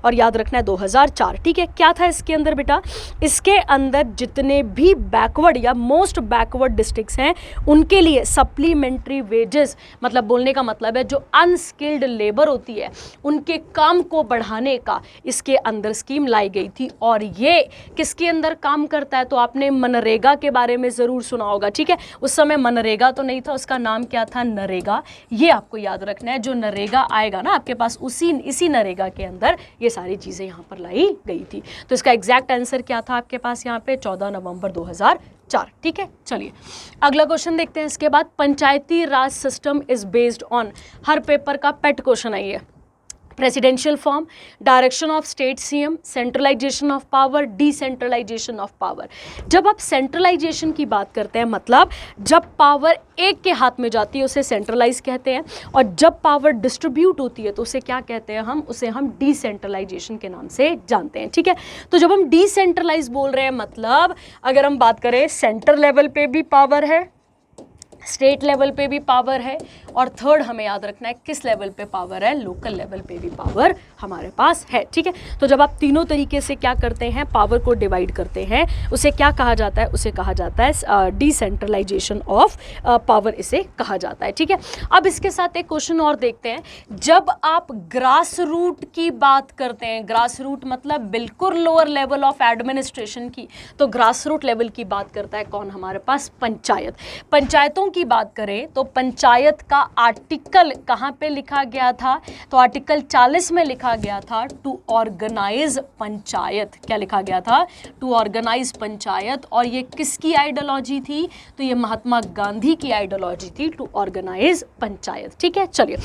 और याद रखना है 2004। ठीक है, क्या था इसके अंदर बेटा, इसके अंदर जितने भी बैकवर्ड या मोस्ट बैकवर्ड डिस्ट्रिक्ट्स हैं उनके लिए सप्लीमेंट्री वेजेस, मतलब बोलने का मतलब है जो अनस्किल्ड लेबर होती है उनके काम को बढ़ाने का इसके अंदर स्कीम लाई गई थी। और ये किसके अंदर काम करता है, तो आपने मनरेगा के बारे में ज़रूर सुना होगा। ठीक है, उस समय मनरेगा तो नहीं था, उसका नाम क्या था, नरेगा। ये आपको याद रखना है, जो नरेगा आएगा ना आपके पास, इसी नरेगा के अंदर ये सारी चीज़ें यहाँ पर लाई गई थी। तो इसका एग्जैक्ट आंसर क्या था आपके पास यहाँ पे, 14 नवंबर 2004। ठीक है, चलिए अगला क्वेश्चन देखते हैं। इसके बाद Panchayati Raj system is based on, हर पेपर का पेट क्वेश्चन है ये। Presidential form, direction of state CM, centralisation of power, decentralisation of power. जब आप सेंट्रलाइजेशन की बात करते हैं मतलब जब पावर एक के हाथ में जाती है उसे सेंट्रलाइज कहते हैं, और जब पावर डिस्ट्रीब्यूट होती है तो उसे क्या कहते हैं उसे हम डिसेंट्रलाइजेशन के नाम से जानते हैं। ठीक है, तो जब हम डिसेंट्रलाइज बोल रहे हैं मतलब अगर हम बात करें सेंटर लेवल पे भी पावर है, स्टेट लेवल पे भी पावर है, और थर्ड हमें याद रखना है किस लेवल पे पावर है, लोकल लेवल पे भी पावर हमारे पास है। ठीक है, तो जब आप तीनों तरीके से क्या करते हैं, पावर को डिवाइड करते हैं, उसे क्या कहा जाता है, उसे कहा जाता है डिसेंट्रलाइजेशन ऑफ पावर, इसे कहा जाता है। ठीक है, अब इसके साथ एक क्वेश्चन और देखते हैं। जब आप ग्रास रूट की बात करते हैं, ग्रास रूट मतलब बिल्कुल लोअर लेवल ऑफ एडमिनिस्ट्रेशन की, तो ग्रास रूट लेवल की बात करता है कौन, हमारे पास पंचायत। पंचायतों की बात करें तो पंचायत का आर्टिकल कहां पे लिखा गया था, तो आर्टिकल 40 में लिखा गया था टू ऑर्गेनाइज पंचायत। क्या लिखा गया था, टू ऑर्गेनाइज पंचायत, और ये किसकी आइडियोलॉजी थी, तो ये महात्मा गांधी की आइडियोलॉजी थी, टू ऑर्गेनाइज पंचायत। ठीक है, चलिए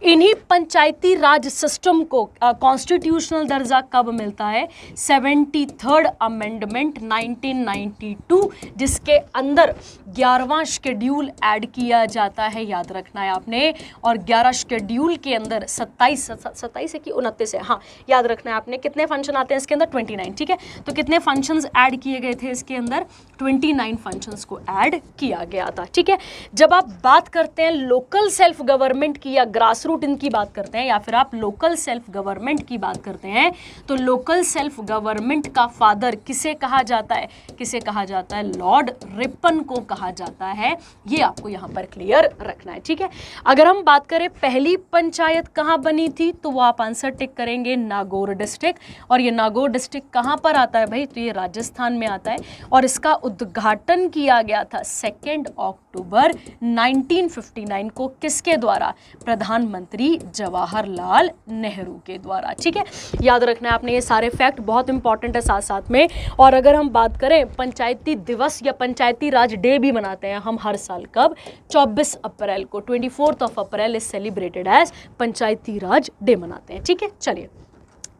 इन्हीं पंचायती राज सिस्टम को कॉन्स्टिट्यूशनल दर्जा कब मिलता है, 73rd अमेंडमेंट 1992, जिसके अंदर 11वां शेड्यूल ऐड किया जाता है, याद रखना है आपने, और 11 शेड्यूल के अंदर 27 है कि 29 है, हाँ याद रखना है आपने, कितने फंक्शन आते हैं इसके अंदर, 29। ठीक है, तो कितने फंक्शंस ऐड किए गए थे इसके अंदर, 29 फंक्शंस को ऐड किया गया था। ठीक है, जब आप बात करते हैं लोकल सेल्फ गवर्नमेंट की या ग्रास रूट इनकी बात करते हैं, या फिर आप लोकल सेल्फ गवर्नमेंट की बात करते हैं, तो लोकल सेल्फ गवर्नमेंट का फादर किसे कहा जाता है, किसे कहा जाता है, लॉर्ड रिपन को कहा जाता है। ये आपको यहाँ पर क्लियर रखना है। ठीक है, अगर हम बात करें पहली पंचायत कहाँ बनी थी, तो वो आप आंसर टिक करेंगे नागौर डिस्ट्रिक्ट, और ये नागौर डिस्ट्रिक्ट कहाँ पर आता है भाई, तो ये राजस्थान में आता है, और इसका उद्घाटन किया गया था 2 अक्टूबर 1959 को, किसके द्वारा, प्रधानमंत्री जवाहरलाल नेहरू के द्वारा। ठीक है, याद रखना है आपने, ये सारे फैक्ट बहुत इंपॉर्टेंट है साथ साथ में। और अगर हम बात करें पंचायती दिवस या पंचायती राज डे भी मनाते हैं हम हर साल, कब, 24 अप्रैल को, 24 April is celebrated as panchayati raj day मनाते हैं। ठीक है, चलिए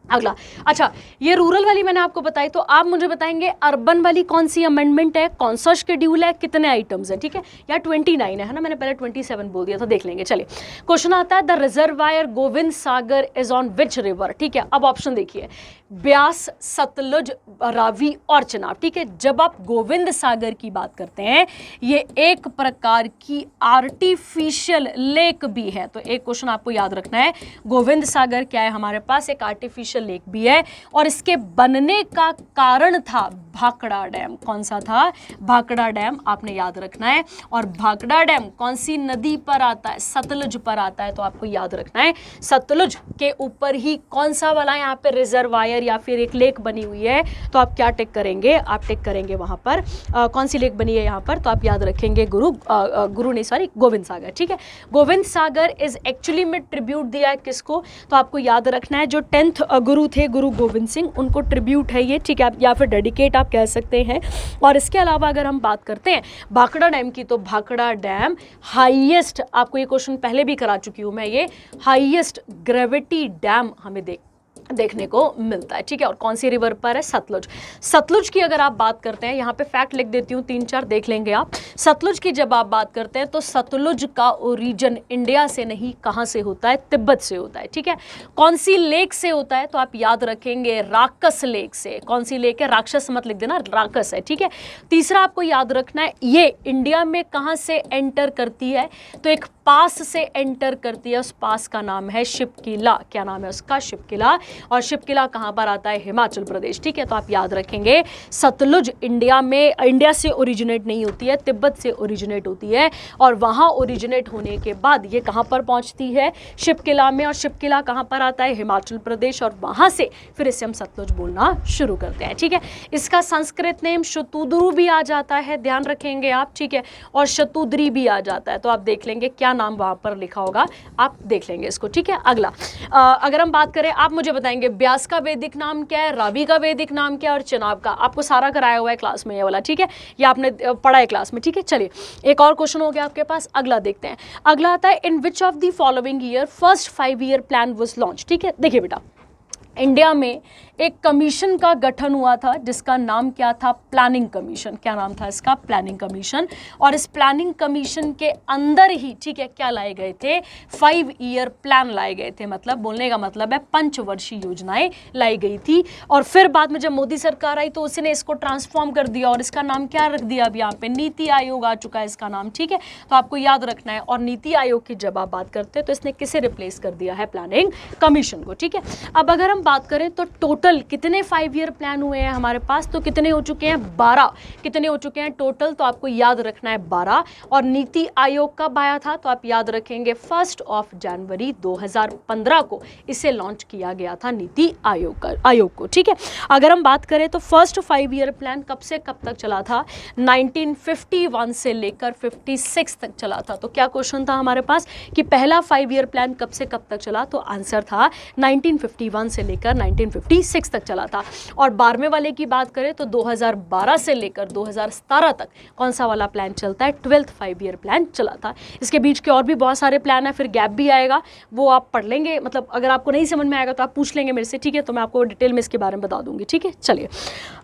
अगला। अच्छा, ये रूरल वाली मैंने आपको बताई, तो आप मुझे बताएंगे अर्बन वाली कौन सी अमेंडमेंट है, कौन सा शेड्यूल है, कितने आइटम्स है। ठीक है, या 29 है ना, मैंने पहले 27 बोल दिया था, देख लेंगे। चलिए क्वेश्चन आता है, the reservoir Govind Sagar is on which river. ठीक है, अब ऑप्शन देखिए, ब्यास, सतलुज, रावी और चिनाब। ठीक है, जब आप गोविंद सागर की बात करते हैं, ये एक प्रकार की आर्टिफिशियल लेक भी है, तो एक क्वेश्चन आपको याद रखना है, गोविंद सागर क्या है हमारे पास, एक आर्टिफिशियल लेक भी है, और इसके बनने का कारण था भाखड़ा डैम। कौन सा था, भाखड़ा डैम, आपने याद रखना है। और भाखड़ा डैम कौन सी नदी पर आता है, सतलुज पर आता है, तो आपको याद रखना है सतलुज के ऊपर ही कौन सा वाला यहाँ पे रिजर्वायर या फिर एक लेक बनी हुई है, तो आप क्या टिक करेंगे, आप टिक करेंगे वहां पर कौन सी लेक बनी है यहाँ पर, तो आप याद रखेंगे गोविंद सागर। ठीक है, गोविंद सागर इज एक्चुअली में ट्रिब्यूट दिया है किसको, तो आपको याद रखना है जो 10th गुरु थे, गुरु गोविंद सिंह, उनको ट्रिब्यूट है ये। ठीक है, या फिर डेडिकेट आप कह सकते हैं। और इसके अलावा अगर हम बात करते हैं भाखड़ा डैम की, तो भाखड़ा डैम हाईएस्ट, आपको ये क्वेश्चन पहले भी करा चुकी हूं मैं, ये हाईएस्ट ग्रेविटी डैम हमें देखने को मिलता है। ठीक है, और कौन सी रिवर पर है, सतलुज। सतलुज की अगर आप बात करते हैं, यहाँ पे फैक्ट लिख देती हूँ 3-4 देख लेंगे आप। सतलुज की जब आप बात करते हैं तो सतलुज का ओरिजिन इंडिया से नहीं, कहाँ से होता है, तिब्बत से होता है। ठीक है, कौन सी लेक से होता है, तो आप याद रखेंगे राकस लेक से। कौन सी लेक है, राक्षस मत लिख देना, राकस है। ठीक है, तीसरा आपको याद रखना है, ये इंडिया में कहाँ से एंटर करती है, तो एक पास से एंटर करती है, उस पास का नाम है शिपकिला। क्या नाम है उसका, शिपकिला। और शिपकिला कहाँ पर आता है, हिमाचल प्रदेश। ठीक है, तो आप याद रखेंगे सतलुज इंडिया से ओरिजिनेट नहीं होती है, तिब्बत से ओरिजिनेट होती है, और वहाँ ओरिजिनेट होने के बाद ये कहाँ पर पहुँचती है, शिपकिला में, और शिपकिला कहाँ पर आता है, हिमाचल प्रदेश, और वहाँ से फिर इसे हम सतलुज बोलना शुरू करते हैं। ठीक है, इसका संस्कृत नेम शतुद्रु भी आ जाता है, ध्यान रखेंगे आप। ठीक है, और शतुद्री भी आ जाता है, तो आप देख लेंगे क्या नाम वहाँ पर लिखा होगा, आप देख लेंगे इसको। ठीक है, अगला अगर हम बात करें, आप मुझे बताएंगे ब्यास का वैदिक नाम क्या है, रावी का वैदिक नाम क्या है और चिनाब का। आपको सारा कराया हुआ है क्लास में ये वाला, ठीक है, ये आपने पढ़ा है क्लास में, ठीक है। चलिए एक और क्वेश्चन हो गया आपके पास, अगला देखते हैं। अगला आता है in which of the following year first 5 year plan was launch, ठीक है। देखिए बेटा, इंडिया में एक कमीशन का गठन हुआ था जिसका नाम क्या था, प्लानिंग कमीशन। क्या नाम था इसका, प्लानिंग कमीशन। और इस प्लानिंग कमीशन के अंदर ही, ठीक है, क्या लाए गए थे, 5 ईयर प्लान लाए गए थे। मतलब बोलने का मतलब है पंचवर्षीय योजनाएं लाई गई थी। और फिर बाद में जब मोदी सरकार आई तो उसने इसको ट्रांसफॉर्म कर दिया और इसका नाम क्या रख दिया, अब यहाँ पे नीति आयोग आ चुका है इसका नाम, ठीक है। तो आपको याद रखना है। और नीति आयोग की जब आप बात करते हैं तो इसने किसे रिप्लेस कर दिया है, प्लानिंग कमीशन को, ठीक है। अब अगर हम बात करें तो टोटल कितने 5 ईयर प्लान हुए हैं हमारे पास, तो कितने हो चुके हैं, 12। कितने हो चुके हैं टोटल, तो आपको याद रखना है 12। और नीति आयोग कब आया था, तो आप याद रखेंगे 1 जनवरी 2015 को इसे लॉन्च किया गया था नीति आयोग को, ठीक है। अगर हम बात करें तो फर्स्ट 5 ईयर प्लान कब से कब तक चला था, 1951 से लेकर 56 तक चला था। तो क्या क्वेश्चन था हमारे पास कि पहला 5 ईयर प्लान कब से कब तक चला, तो आंसर था 1951 से लेकर 1956 तक चला था। और 12वें वाले की बात करें तो 2012 से लेकर 2017 तक कौन सा वाला प्लान चलता है, 12th 5 ईयर प्लान चला था। इसके बीच के और भी बहुत सारे प्लान है, फिर गैप भी आएगा, वो आप पढ़ लेंगे। मतलब अगर आपको नहीं समझ में आएगा तो आप पूछ लेंगे मेरे से, ठीक है, तो मैं आपको डिटेल में इसके बारे में बता दूंगी, ठीक है। चलिए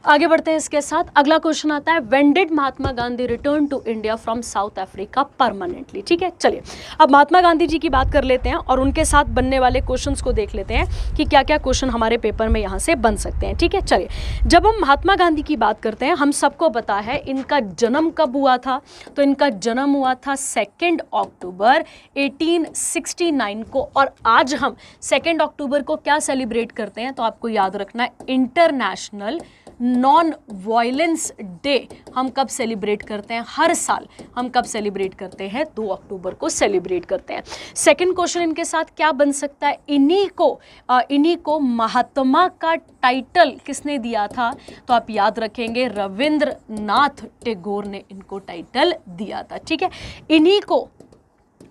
आगे बढ़ते हैं इसके साथ। अगला क्वेश्चन आता है when did Mahatma Gandhi return to India from South Africa permanently, ठीक है। चलिए अब महात्मा गांधी जी की बात कर लेते हैं और उनके साथ बनने वाले क्वेश्चंस को देख लेते हैं कि क्या क्या क्वेश्चन हमारे पेपर में यहाँ से बन सकते हैं, ठीक है। चलिए जब हम महात्मा गांधी की बात करते हैं, हम सबको पता है इनका जन्म कब हुआ था, तो इनका जन्म हुआ था 2 अक्टूबर 1869 को। और आज हम 2 अक्टूबर को क्या सेलिब्रेट करते हैं, तो आपको याद रखना है इंटरनेशनल नॉन वायलेंस डे हम कब सेलिब्रेट करते हैं, हर साल हम कब सेलिब्रेट करते हैं, 2 अक्टूबर को सेलिब्रेट करते हैं। सेकंड क्वेश्चन इनके साथ क्या बन सकता है, इन्हीं को महात्मा का टाइटल किसने दिया था, तो आप याद रखेंगे रविंद्रनाथ टैगोर ने इनको टाइटल दिया था, ठीक है। इन्हीं को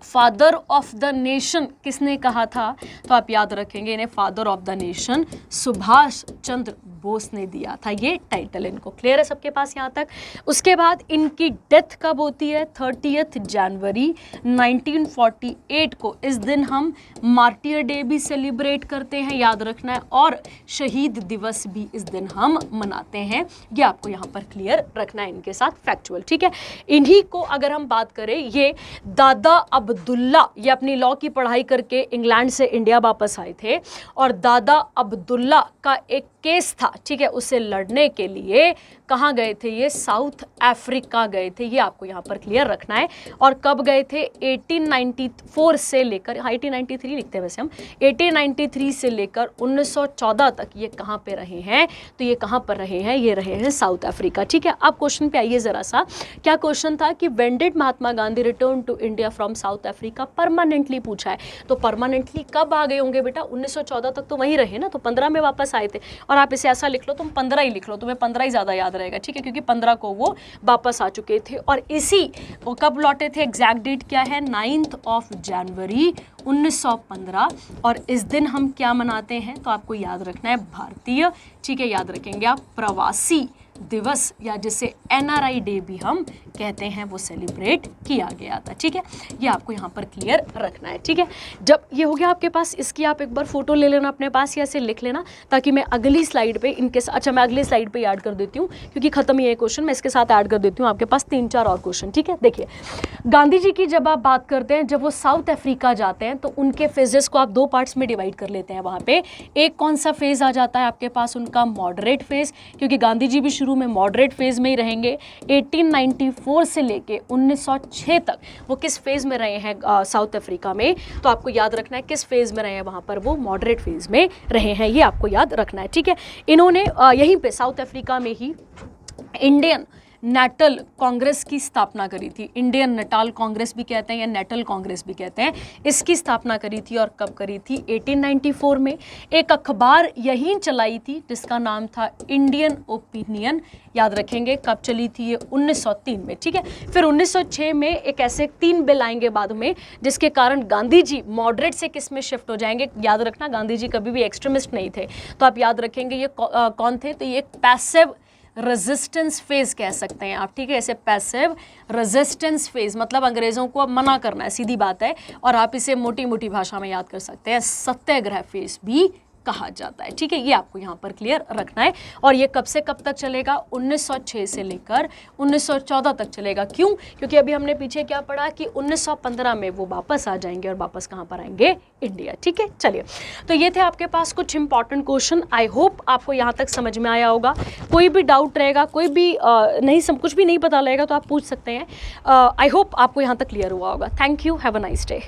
फादर ऑफ द नेशन किसने कहा था, तो आप याद रखेंगे इन्हें father of the nation Subhash Chandra Bose ने दिया था ये टाइटल इनको। क्लियर है सबके पास यहाँ तक। उसके बाद इनकी डेथ कब होती है, 30 जनवरी 1948 को। इस दिन हम मार्टियर डे भी सेलिब्रेट करते हैं, याद रखना है, और शहीद दिवस भी इस दिन हम मनाते हैं। ये आपको यहाँ पर क्लियर रखना है इनके साथ फैक्चुअल, ठीक है। इन्हीं को अगर हम बात करें, ये दादा अब्दुल्ला, ये अपनी लॉ की पढ़ाई करके इंग्लैंड से इंडिया वापस आए थे और दादा अब्दुल्ला का एक केस था, ठीक है, उसे लड़ने के लिए कहाँ गए थे, ये साउथ अफ्रीका गए थे। ये आपको यहाँ पर क्लियर रखना है। और कब गए थे, 1894 से लेकर, हाँ 1893 लिखते हैं वैसे हम, 1893 से लेकर 1914 तक ये कहाँ पे रहे हैं, तो ये कहाँ पर रहे हैं, ये रहे हैं साउथ अफ्रीका, ठीक है। अब क्वेश्चन पे आइए जरा सा। क्या क्वेश्चन था कि when did Mahatma Gandhi return to India from South Africa permanently पूछा है। तो परमानेंटली कब आ गए होंगे बेटा, 1914 तक तो वहीं रहे ना, तो 15 में वापस आए थे। और आप इसे ऐसा लिख लो, तुम 15 ही लिख लो, तुम्हें 15 ही ज़्यादा याद रहेगा, ठीक है, क्योंकि 15 को वो वापस आ चुके थे। और इसी वो कब लौटे थे, एग्जैक्ट डेट क्या है, 9 जनवरी 1915। और इस दिन हम क्या मनाते हैं, तो आपको याद रखना है भारतीय, ठीक है, याद रखेंगे आप, प्रवासी दिवस या जिसे NRI डे भी हम कहते हैं, वो सेलिब्रेट किया गया था, ठीक है। ये आपको यहाँ पर क्लियर रखना है, ठीक है। जब ये हो गया आपके पास, इसकी आप एक बार फोटो ले लेना अपने पास या ऐसे लिख लेना, ताकि मैं अगली स्लाइड पे इनके साथ, अच्छा मैं अगली स्लाइड पे ऐड कर देती हूँ क्योंकि खत्म ही है क्वेश्चन, मैं इसके साथ ऐड कर देती हूँ आपके पास 3-4 और क्वेश्चन, ठीक है। देखिए गांधी जी की जब आप बात करते हैं, जब वो साउथ अफ्रीका जाते हैं तो उनके फेजेस को आप 2 पार्ट्स में डिवाइड कर लेते हैं। वहाँ पे एक कौन सा फेज आ जाता है आपके पास, उनका मॉडरेट फेज, क्योंकि गांधी जी भी शुरू में मॉडरेट फेज में ही रहेंगे। 1894 से लेके 1906 तक वो किस फेज में रहे हैं साउथ अफ्रीका में, तो आपको याद रखना है किस फेज में रहे हैं, वहां पर वो मॉडरेट फेज में रहे हैं, ये आपको याद रखना है, ठीक है। इन्होंने यहीं पे साउथ अफ्रीका में ही इंडियन नेटल कांग्रेस की स्थापना करी थी। इंडियन नेटाल कांग्रेस भी कहते हैं या नेटल कांग्रेस भी कहते हैं। इसकी स्थापना करी थी और कब करी थी? 1894 में। एक अखबार यहीं चलाई थी जिसका नाम था इंडियन ओपिनियन। याद रखेंगे कब चली थी ये? 1903 में, ठीक है। फिर 1906 में एक ऐसे 3 बिल आएंगे बाद में जिसके कारण गांधी जी मॉडरेट से किस में शिफ्ट हो जाएंगे। याद रखना गांधी जी कभी भी एक्सट्रीमिस्ट नहीं थे, तो आप याद रखेंगे ये कौन थे? तो ये एक पैसिव रेजिस्टेंस फेज कह सकते हैं आप, ठीक है। इसे पैसिव रेजिस्टेंस फेज मतलब अंग्रेजों को अब मना करना है, सीधी बात है। और आप इसे मोटी मोटी भाषा में याद कर सकते हैं, सत्याग्रह फेज भी कहा जाता है, ठीक है। ये आपको यहाँ पर क्लियर रखना है। और ये कब से कब तक चलेगा? 1906 से लेकर 1914 तक चलेगा। क्यों? क्योंकि अभी हमने पीछे क्या पढ़ा कि 1915 में वो वापस आ जाएंगे। और वापस कहाँ पर आएंगे? इंडिया, ठीक है। चलिए, तो ये थे आपके पास कुछ इंपॉर्टेंट क्वेश्चन। आई होप आपको यहाँ तक समझ में आया होगा। कोई भी डाउट रहेगा, कोई भी कुछ भी नहीं पता लगेगा तो आप पूछ सकते हैं। आई होप आपको यहाँ तक क्लियर हुआ होगा। Thank you, have a nice day.